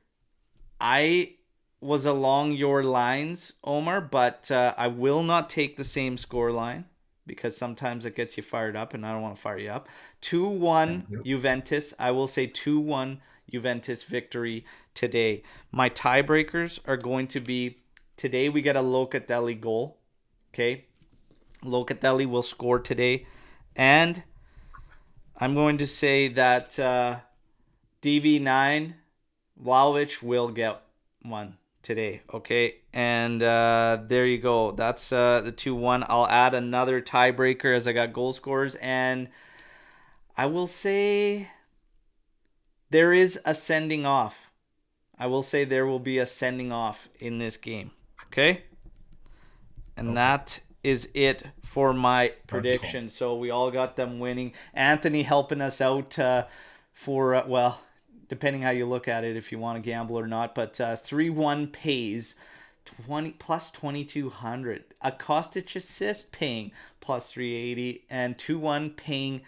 I was along your lines, Omer, but I will not take the same score line because sometimes it gets you fired up, and I don't want to fire you up. 2-1 Thank you. Juventus. I will say 2-1 Juventus victory today. My tiebreakers are going to be today we get a Locatelli goal. Okay. Locatelli will score today. And I'm going to say that DV9 Vlahovic will get one today. Okay. And there you go. That's the 2-1. I'll add another tiebreaker as I got goal scorers. And I will say there is a sending off. I will say there will be a sending off in this game. Okay? And Okay. that is it for my Hard to call. prediction. So we all got them winning. Anthony helping us out for, well, depending how you look at it, if you want to gamble or not. But 3-1 pays 20 plus 2,200. A Kostic assist paying plus 380. And 2-1 paying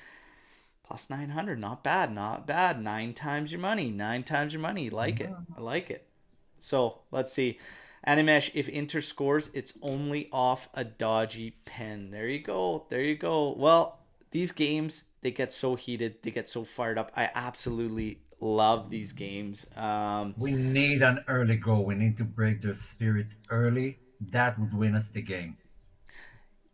plus 900. Not bad, not bad. 9 times your money. 9 times your money. Like it. I like it. So let's see. Animesh, if Inter scores, it's only off a dodgy pen. There you go. There you go. Well, these games, they get so heated. They get so fired up. I absolutely love these games. We need an early goal. We need to break their spirit early. That would win us the game.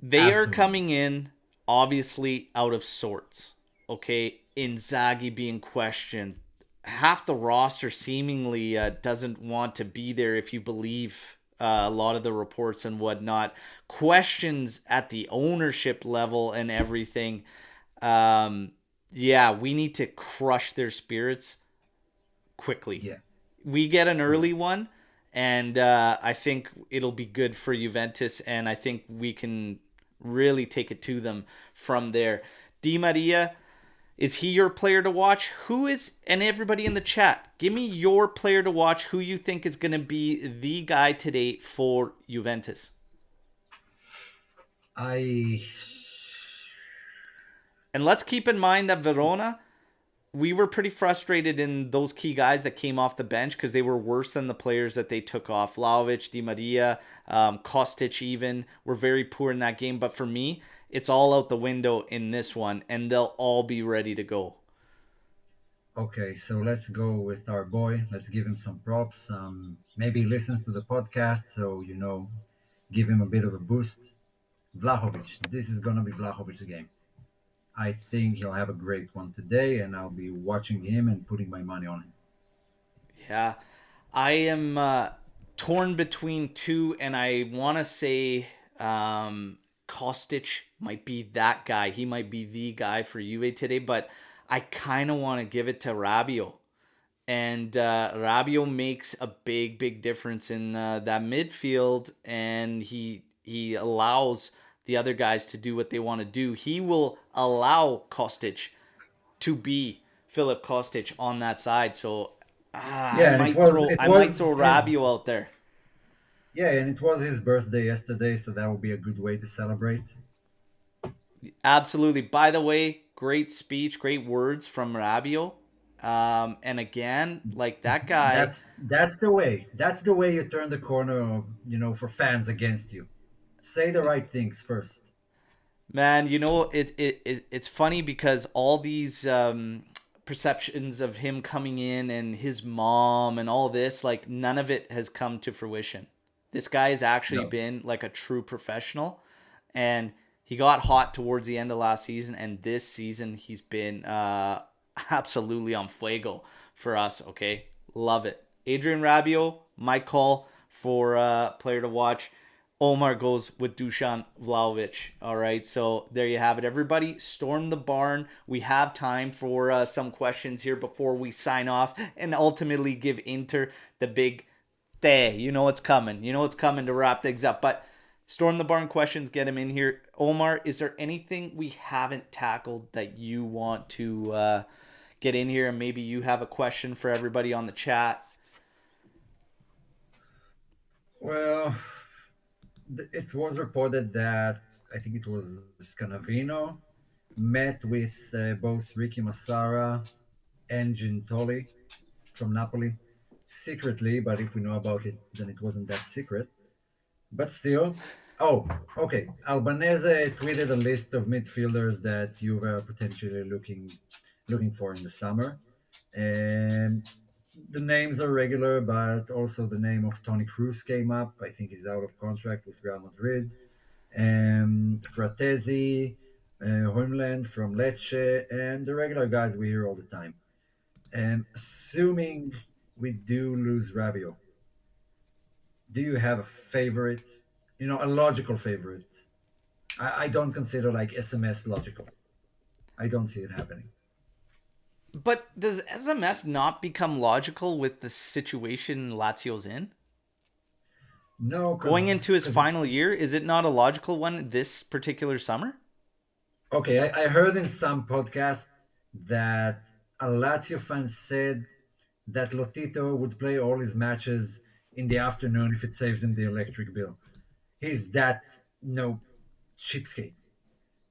They are Absolutely. coming in, obviously, out of sorts. Okay, Inzaghi being questioned. Half the roster seemingly doesn't want to be there if you believe a lot of the reports and whatnot. Questions at the ownership level and everything. Yeah, we need to crush their spirits quickly. Yeah. We get an early one, and I think it'll be good for Juventus, and I think we can really take it to them from there. Di Maria, is he your player to watch? Who is, and everybody in the chat, give me your player to watch, who you think is going to be the guy today for Juventus. I And let's keep in mind that Verona, we were pretty frustrated in those key guys that came off the bench because they were worse than the players that they took off. Vlahovic, Di Maria, Kostic even were very poor in that game. But for me, it's all out the window in this one, and they'll all be ready to go. Okay, so let's go with our boy. Let's give him some props. Maybe he listens to the podcast, so give him a bit of a boost. Vlahovic. This is gonna be Vlahovic's game. I think he'll have a great one today, and I'll be watching him and putting my money on him. Yeah, I am torn between two, and I want to say Kostic might be that guy. He might be the guy for Juve today, but I kind of want to give it to Rabiot. And Rabiot makes a big difference in that midfield, and he allows the other guys to do what they want to do. He will allow Kostic to be Philip Kostic on that side. So I Yeah, and might throw it I might throw was his Rabiot out there. yeah, and it was his birthday yesterday, so that would be a good way to celebrate. Absolutely. By the way, great speech, great words from Rabiot. And again, like that guy, That's the way. That's the way you turn the corner of, for fans against you. Say the right things first. man, it's funny because all these perceptions of him coming in and his mom and all this, like none of it has come to fruition. This guy has actually No. been like a true professional, and he got hot towards the end of last season, and this season he's been absolutely on fuego for us. Okay, love it. Adrian Rabiot, my call for player to watch. Omer goes with Dusan Vlahovic. All right, so there you have it. Everybody, storm the barn. We have time for some questions here before we sign off and ultimately give Inter the big day. You know it's coming. You know it's coming to wrap things up. But storm the barn questions, get him in here. Omar, is there anything we haven't tackled that you want to get in here? And maybe you have a question for everybody on the chat. Well, it was reported that I think it was Scanavino met with both Ricky Massara and Gintoli from Napoli secretly, but if we know about it, then it wasn't that secret. But still, oh, okay. Albanese tweeted a list of midfielders that Juve are potentially looking for in the summer, and the names are regular, but also the name of Tony Cruz came up. I think he's out of contract with Real Madrid. Fratesi, Homeland from Lecce, and the regular guys we hear all the time. And assuming we do lose Rabiot, do you have a favorite? A logical favorite. I don't consider like SMS logical. I don't see it happening. But does SMS not become logical with the situation Lazio's in? No, Going into his it's final year, is it not a logical one this particular summer? okay. I heard in some podcast that a Lazio fan said that Lotito would play all his matches in the afternoon if it saves him the electric bill. He's that cheapskate.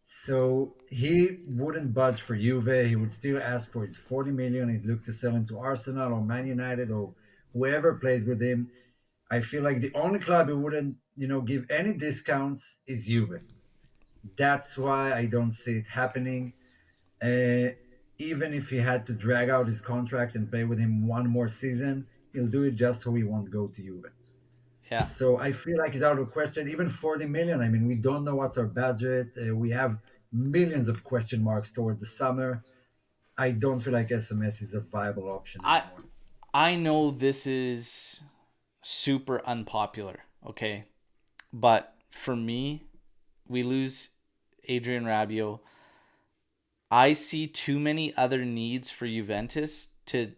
So he wouldn't budge for Juve. He would still ask for his 40 million. He'd look to sell him to Arsenal or Man United or whoever plays with him. I feel like the only club who wouldn't, give any discounts is Juve. That's why I don't see it happening. Uh, Even if he had to drag out his contract and play with him one more season, he'll do it just so he won't go to Juve. Yeah. So I feel like it's out of question. Even 40 million. I mean, we don't know what's our budget. We have millions of question marks toward the summer. I don't feel like SMS is a viable option I anymore. I know this is super unpopular, okay? But for me, we lose Adrian Rabiot. I see too many other needs for Juventus to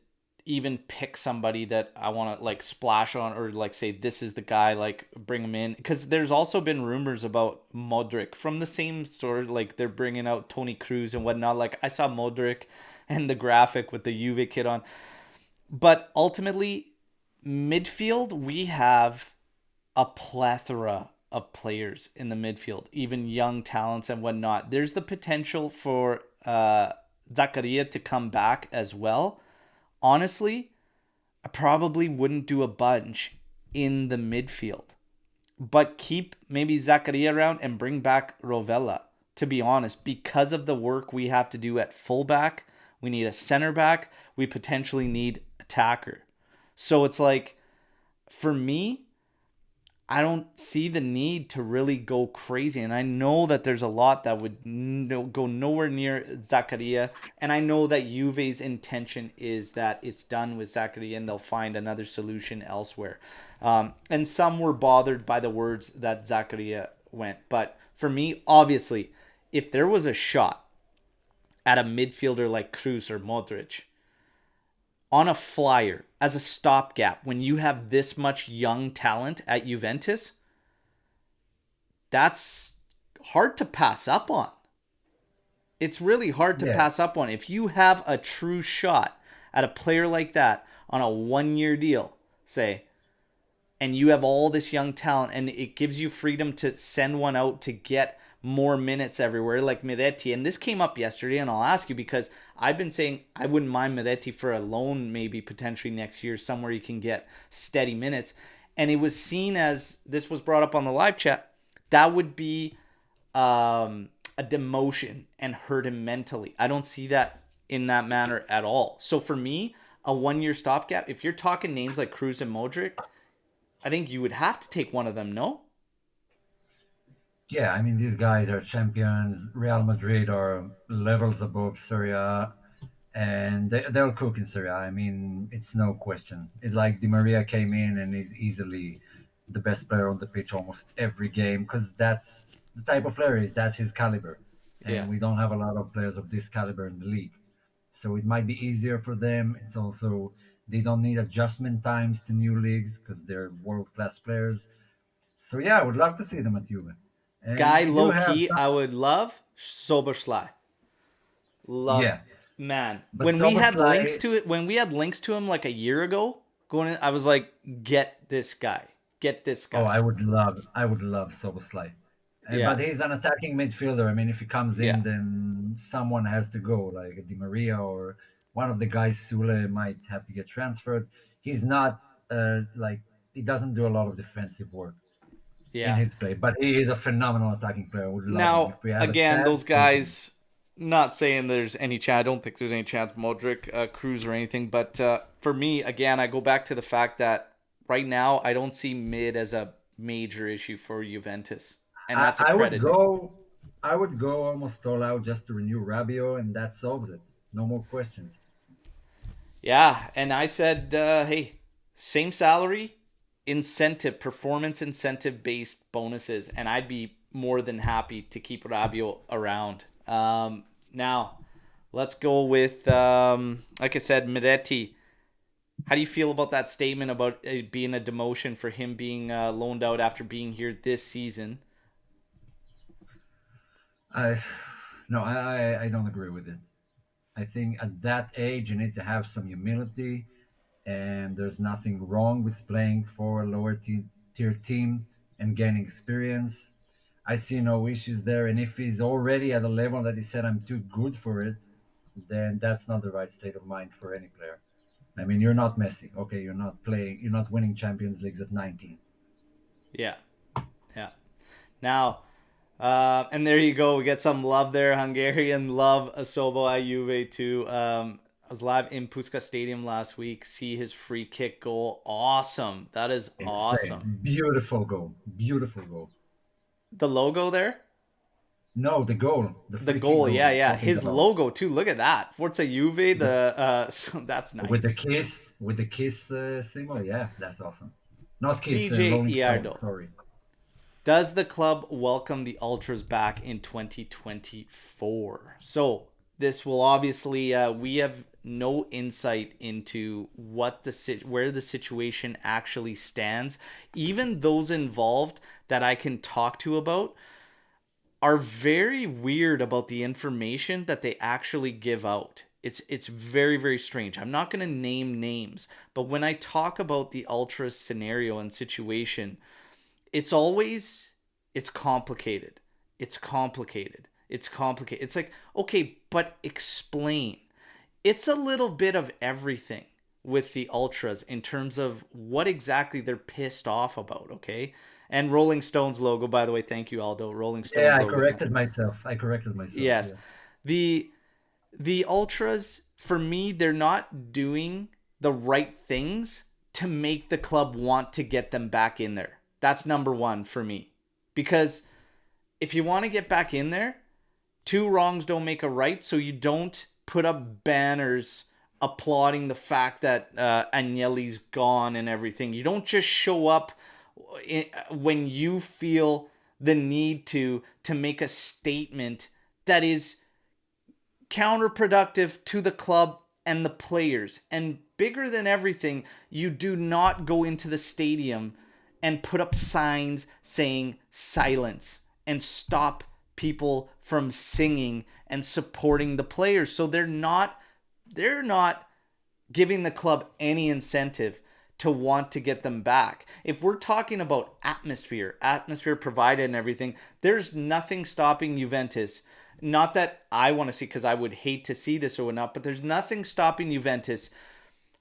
even pick somebody that I want to like splash on or like say this is the guy, like bring him in, because there's also been rumors about Modric from the same sort, like they're bringing out Tony Cruz and whatnot. Like I saw Modric and the graphic with the Juve kid on, but ultimately midfield we have a plethora of players in the midfield, even young talents and whatnot. There's the potential for Zakaria to come back as well. Honestly, I probably wouldn't do a bunch in the midfield, but keep maybe Zakaria around and bring back Rovella, to be honest, because of the work we have to do at fullback. We need a center back. We potentially need attacker. So it's like, for me, I don't see the need to really go crazy. And I know that there's a lot that would go nowhere near Zakaria. And I know that Juve's intention is that it's done with Zakaria and they'll find another solution elsewhere. And some were bothered by the words that Zakaria went. But for me, obviously, if there was a shot at a midfielder like Cruz or Modric, on a flyer as a stopgap when you have this much young talent at Juventus, that's hard to pass up on. It's really hard to Yeah, pass up on. If you have a true shot at a player like that on a 1-year deal, say, and you have all this young talent and it gives you freedom to send one out to get more minutes everywhere like Miretti. And this came up yesterday, and I'll ask you because I've been saying I wouldn't mind Miretti for a loan maybe potentially next year, somewhere you can get steady minutes. And it was seen as, this was brought up on the live chat, that would be a demotion and hurt him mentally. I don't see that in that manner at all. So for me, a 1-year stopgap, if you're talking names like Cruz and Modric, I think you would have to take one of them, no? yeah. I mean, these guys are champions. Real Madrid are levels above Serie A, and they'll cook in Serie A. I mean, it's no question. It's like Di Maria came in and is easily the best player on the pitch almost every game because that's the type of player is. That's his caliber, Yeah. and we don't have a lot of players of this caliber in the league. So it might be easier for them. It's also they don't need adjustment times to new leagues because they're world class players. So yeah, I would love to see them at Juve, and Guy we do low have key, some. I would love Soberschlei. Love, Yeah, man. but When we had links Soboslai, to it, when we had links to him like a year ago, going in, I was like, get this guy, get this oh, guy. I would love Soboslai. Yeah, But he's an attacking midfielder. I mean, if he comes yeah, in, then someone has to go, like Di Maria or one of the guys. Sule might have to get transferred. He's not like he doesn't do a lot of defensive work in yeah. his play, but he is a phenomenal attacking player. I would love him Now, if we have a again, those chance. Take him. guys, not saying there's any chance. I don't think there's any chance Modric, Cruz, or anything. But for me, again, I go back to the fact that right now I don't see mid as a major issue for Juventus, and that's a I would credit. go. I would go almost all out just to renew Rabio, and that solves it. No more questions. Yeah, and I said, hey, same salary, incentive, performance incentive based bonuses, and I'd be more than happy to keep Rabio around. Now, let's go with, like I said, Miretti. How do you feel about that statement about it being a demotion for him being loaned out after being here this season? I no, I don't agree with it. I think at that age you need to have some humility, and there's nothing wrong with playing for a tier team and gaining experience. I see no issues there, and if he's already at a level that he said I'm too good for it, then that's not the right state of mind for any player. I mean, you're not Messi, okay? You're not winning Champions Leagues at 19. Yeah, yeah. Now, and there you go. We get some love there. Hungarian love Asobo at Juve too. I was live in Puska Stadium last week. See his free kick goal. Awesome. That is awesome. Insane, beautiful goal, beautiful goal. The logo there? No, the goal, the The free kick goal. goal Yeah, he's yeah. talking His about. logo too. Look at that. Forza Juve. So that's nice. With the kiss symbol, yeah, that's awesome. Not kiss, CJ Rolling Stone. Iardo. Sorry. Does the club welcome the Ultras back in 2024? So this will obviously we have no insight into where the situation actually stands. Even those involved that I can talk to about are very weird about the information that they actually give out. It's very, very strange. I'm not going to name names, but when I talk about the Ultras scenario and situation, it's complicated. It's complicated. It's complicated. It's like, okay, but explain. It's a little bit of everything with the Ultras in terms of what exactly they're pissed off about, okay? And Rolling Stones logo, by the way, thank you, Aldo. Rolling Yeah, Stones I logo. corrected myself. I corrected myself. Yes. Yeah. The the Ultras, for me, they're not doing the right things to make the club want to get them back in there. That's number one for me. Because if you want to get back in there, two wrongs don't make a right. So you don't put up banners applauding the fact that Agnelli's gone and everything. You don't just show up when you feel the need to make a statement that is counterproductive to the club and the players and bigger than everything, you do not go into the stadium and put up signs saying silence and stop people from singing and supporting the players. So they're not giving the club any incentive to want to get them back. If we're talking about atmosphere provided and everything, there's nothing stopping Juventus. Not that I want to see, because I would hate to see this or whatnot, but there's nothing stopping Juventus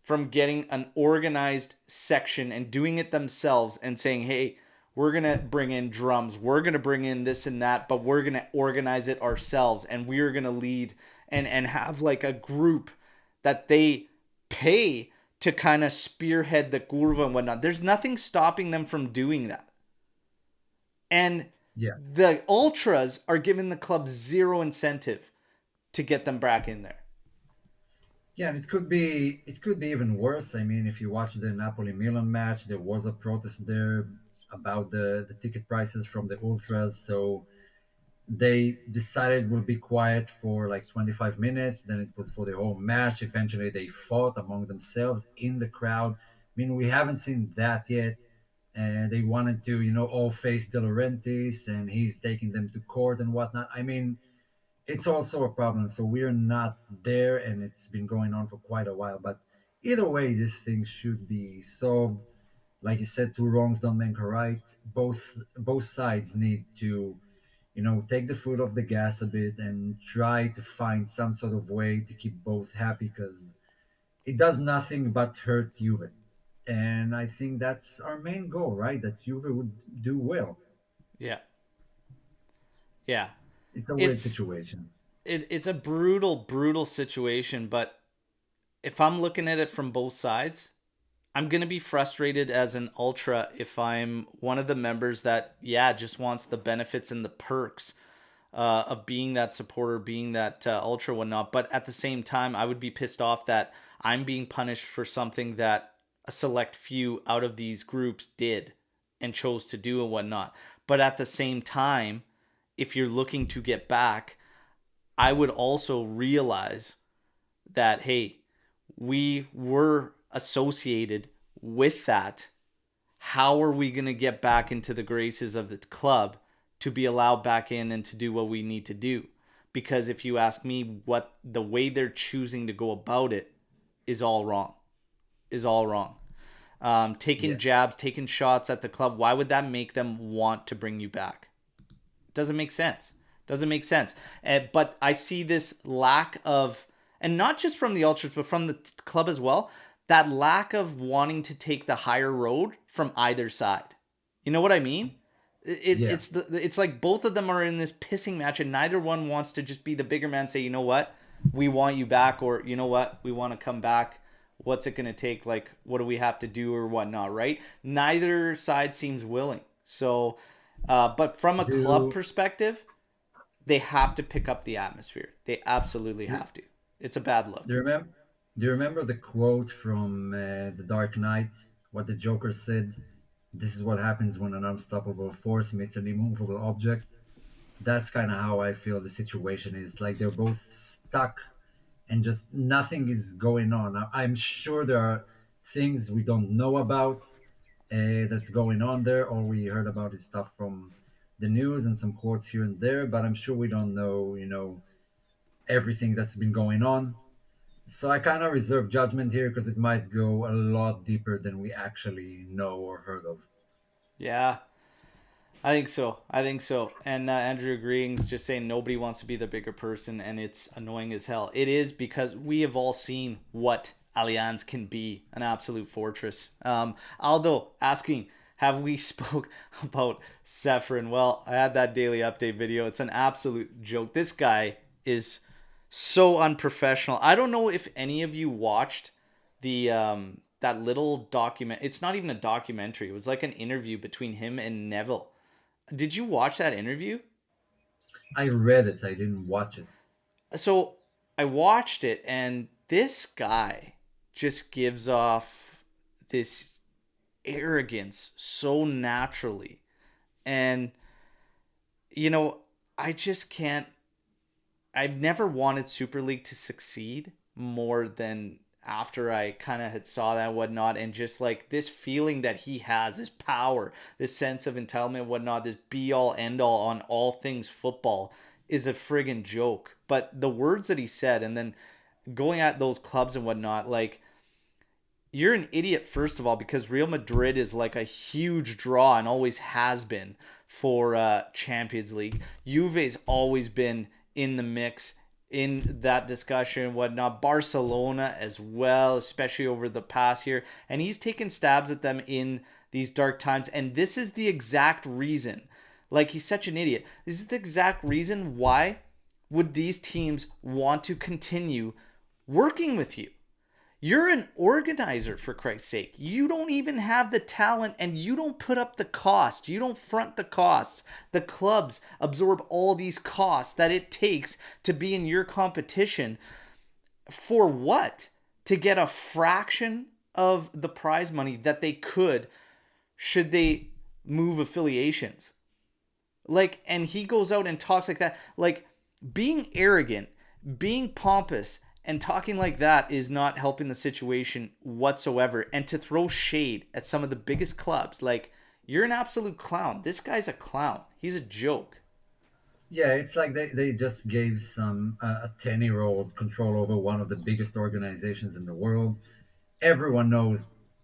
from getting an organized section and doing it themselves and saying, hey, we're going to bring in drums, we're going to bring in this and that, but we're going to organize it ourselves, and we're going to lead and have like a group that they pay to kind of spearhead the curva and whatnot. There's nothing stopping them from doing that. And Yeah. the ultras are giving the club zero incentive to get them back in there. Yeah, and it could be even worse. I mean, if you watch the Napoli-Milan match, there was a protest there about the ticket prices from the ultras. So they decided we'll be quiet for like 25 minutes. Then it was for the whole match. Eventually, they fought among themselves in the crowd. I mean, we haven't seen that yet. And they wanted to, all face De Laurentiis, and he's taking them to court and whatnot. I mean, it's also a problem. So we're not there, and it's been going on for quite a while. But either way, this thing should be solved. Like you said, two wrongs don't make a right. Both sides need to, take the foot off the gas a bit and try to find some sort of way to keep both happy, because it does nothing but hurt Juve. And I think that's our main goal, right? That Juve would do well. Yeah. Yeah. It's a weird It's situation. it's a brutal situation, but if I'm looking at it from both sides, I'm going to be frustrated as an ultra if I'm one of the members that, just wants the benefits and the perks of being that supporter, being that ultra, whatnot. But at the same time, I would be pissed off that I'm being punished for something that a select few out of these groups did and chose to do and whatnot. But at the same time, if you're looking to get back, I would also realize that, hey, we were associated with that. How are we going to get back into the graces of the club to be allowed back in and to do what we need to do? Because if you ask me, what the way they're choosing to go about it is all wrong. Taking jabs, taking shots at the club, why would that make them want to bring you back? Doesn't make sense. But I see this lack of, and not just from the ultras, but from the club as well, that lack of wanting to take the higher road from either side. You know what I mean? It's like both of them are in this pissing match, and neither one wants to just be the bigger man, say, you know what, we want you back, or you know what, we want to come back. What's it going to take? Like, what do we have to do or whatnot, right? Neither side seems willing. So, but from a club perspective, they have to pick up the atmosphere. They absolutely have to. It's a bad look. Do you remember the quote from The Dark Knight? What the Joker said? This is what happens when an unstoppable force meets an immovable object. That's kind of how I feel the situation is. Like they're both stuck, and just nothing is going on. I'm sure there are things we don't know about that's going on there. All we heard about is stuff from the news and some quotes here and there, but I'm sure we don't know, everything that's been going on. So I kind of reserve judgment here because it might go a lot deeper than we actually know or heard of. Yeah, I think so. And Andrew agreeing's just saying nobody wants to be the bigger person, and it's annoying as hell. It is, because we have all seen what Allianz can be, an absolute fortress. Aldo asking, have we spoke about Seferin? Well, I had that daily update video. It's an absolute joke. This guy is so unprofessional. I don't know if any of you watched the that little document. It's not even a documentary. It was like an interview between him and Neville. Did you watch that interview? I read it, I didn't watch it. So I watched it, and this guy just gives off this arrogance so naturally. And, I just can't. I've never wanted Super League to succeed more than after I kind of had saw that and whatnot, and just like this feeling that he has, this power, this sense of entitlement and whatnot, this be all end all on all things football is a friggin' joke. But the words that he said, and then going at those clubs and whatnot, like, you're an idiot, first of all, because Real Madrid is like a huge draw and always has been for Champions League. Juve's always been in the mix in that discussion and whatnot. Barcelona as well, especially over the past year. And he's taken stabs at them in these dark times. And this is the exact reason. Like, he's such an idiot. This is the exact reason why would these teams want to continue working with you. You're an organizer, for Christ's sake. You don't even have the talent, and you don't put up the cost. You don't front the costs. The clubs absorb all these costs that it takes to be in your competition. For what? To get a fraction of the prize money that they could should they move affiliations. Like, and he goes out and talks like that. Like, being arrogant, being pompous, and talking like that is not helping the situation whatsoever. And to throw shade at some of the biggest clubs, like, you're an absolute clown. This guy's a clown. He's a joke. Yeah, it's like they just gave some a 10-year-old control over one of the biggest organizations in the world. Everyone knows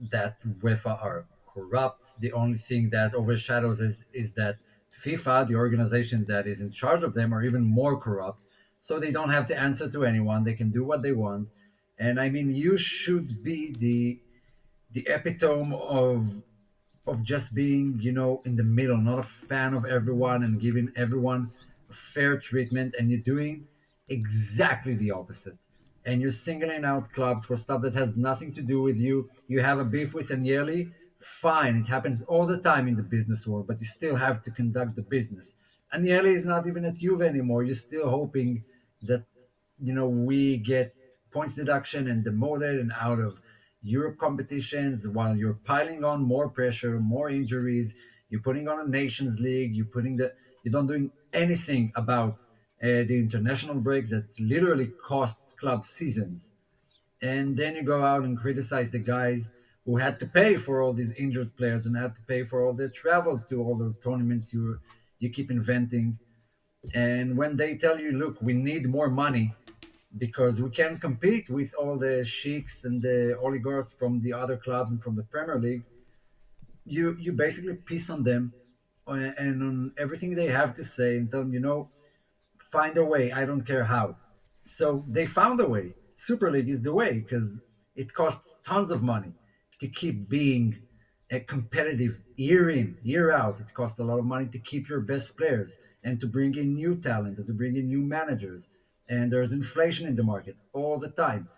that UEFA are corrupt. The only thing that overshadows is that FIFA, the organization that is in charge of them, are even more corrupt. So they don't have to answer to anyone. They can do what they want. And I mean, you should be the epitome of just being, in the middle, not a fan of everyone and giving everyone a fair treatment. And you're doing exactly the opposite. And you're singling out clubs for stuff that has nothing to do with you. You have a beef with Agnelli, fine. It happens all the time in the business world, but you still have to conduct the business. Agnelli is not even at Juve anymore. You're still hoping that, we get points deduction and demoted and out of Europe competitions while you're piling on more pressure, more injuries. You're putting on a Nations League. You're not doing anything about the international break that literally costs clubs seasons. And then you go out and criticize the guys who had to pay for all these injured players and had to pay for all their travels to all those tournaments you keep inventing. And when they tell you, look, we need more money because we can't compete with all the sheiks and the oligarchs from the other clubs and from the Premier League, you basically piss on them and on everything they have to say and tell them, find a way. I don't care how. So they found a way. Super League is the way because it costs tons of money to keep being a competitive year in, year out. It costs a lot of money to keep your best players and to bring in new talent and to bring in new managers. And there's inflation in the market all the time.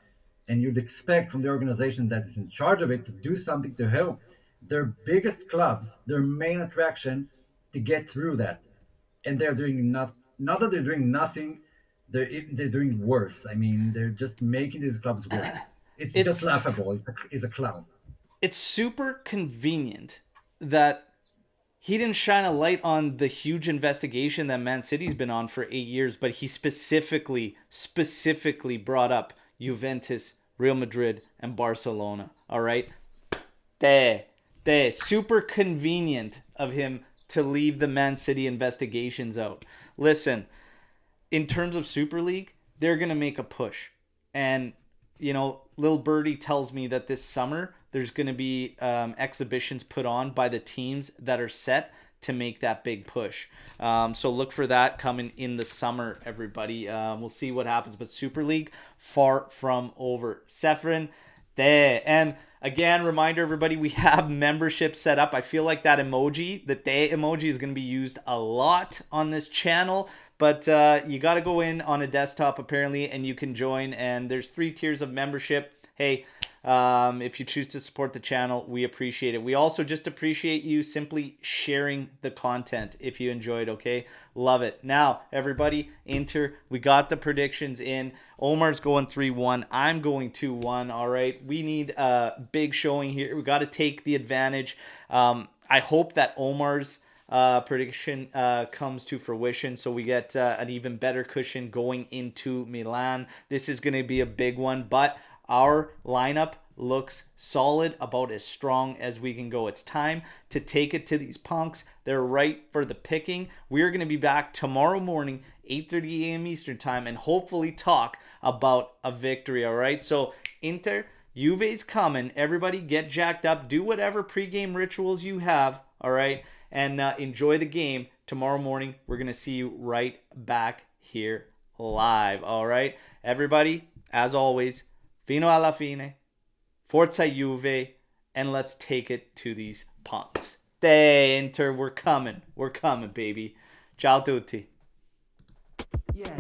And you'd expect from the organization that is in charge of it to do something to help their biggest clubs, their main attraction, to get through that. And they're doing not that they're doing nothing, they're doing worse. I mean, they're just making these clubs worse. It's just laughable. It's a clown. It's super convenient that he didn't shine a light on the huge investigation that Man City's been on for 8 years, but he specifically brought up Juventus, Real Madrid, and Barcelona. All right? Super convenient of him to leave the Man City investigations out. Listen, in terms of Super League, they're going to make a push. And, Lil Birdie tells me that this summer there's going to be exhibitions put on by the teams that are set to make that big push. So look for that coming in the summer, everybody. We'll see what happens. But Super League, far from over. Seferin, there. And again, reminder, everybody, we have membership set up. I feel like that emoji, the day emoji, is going to be used a lot on this channel. But you got to go in on a desktop, apparently, and you can join. And there's 3 tiers of membership. Hey, if you choose to support the channel, we appreciate it. We also just appreciate you simply sharing the content if you enjoyed, okay? Love it. Now, everybody, Inter, we got the predictions in. Omar's going 3-1. I'm going 2-1, all right? We need a big showing here. We got to take the advantage. I hope that Omar's prediction comes to fruition, so we get an even better cushion going into Milan. This is going to be a big one, but Our lineup looks solid, about as strong as we can go. It's time to take it to these punks. They're right for the picking. We're going to be back tomorrow morning, 8:30 a.m. Eastern time, and hopefully talk about a victory, all right? So, Inter, Juve's coming. Everybody get jacked up. Do whatever pregame rituals you have, all right? And enjoy the game. Tomorrow morning, we're going to see you right back here live, all right? Everybody, as always, fino alla fine. Forza Juve, and let's take it to these punks. Hey, Inter, we're coming. We're coming, baby. Ciao tutti. Yeah.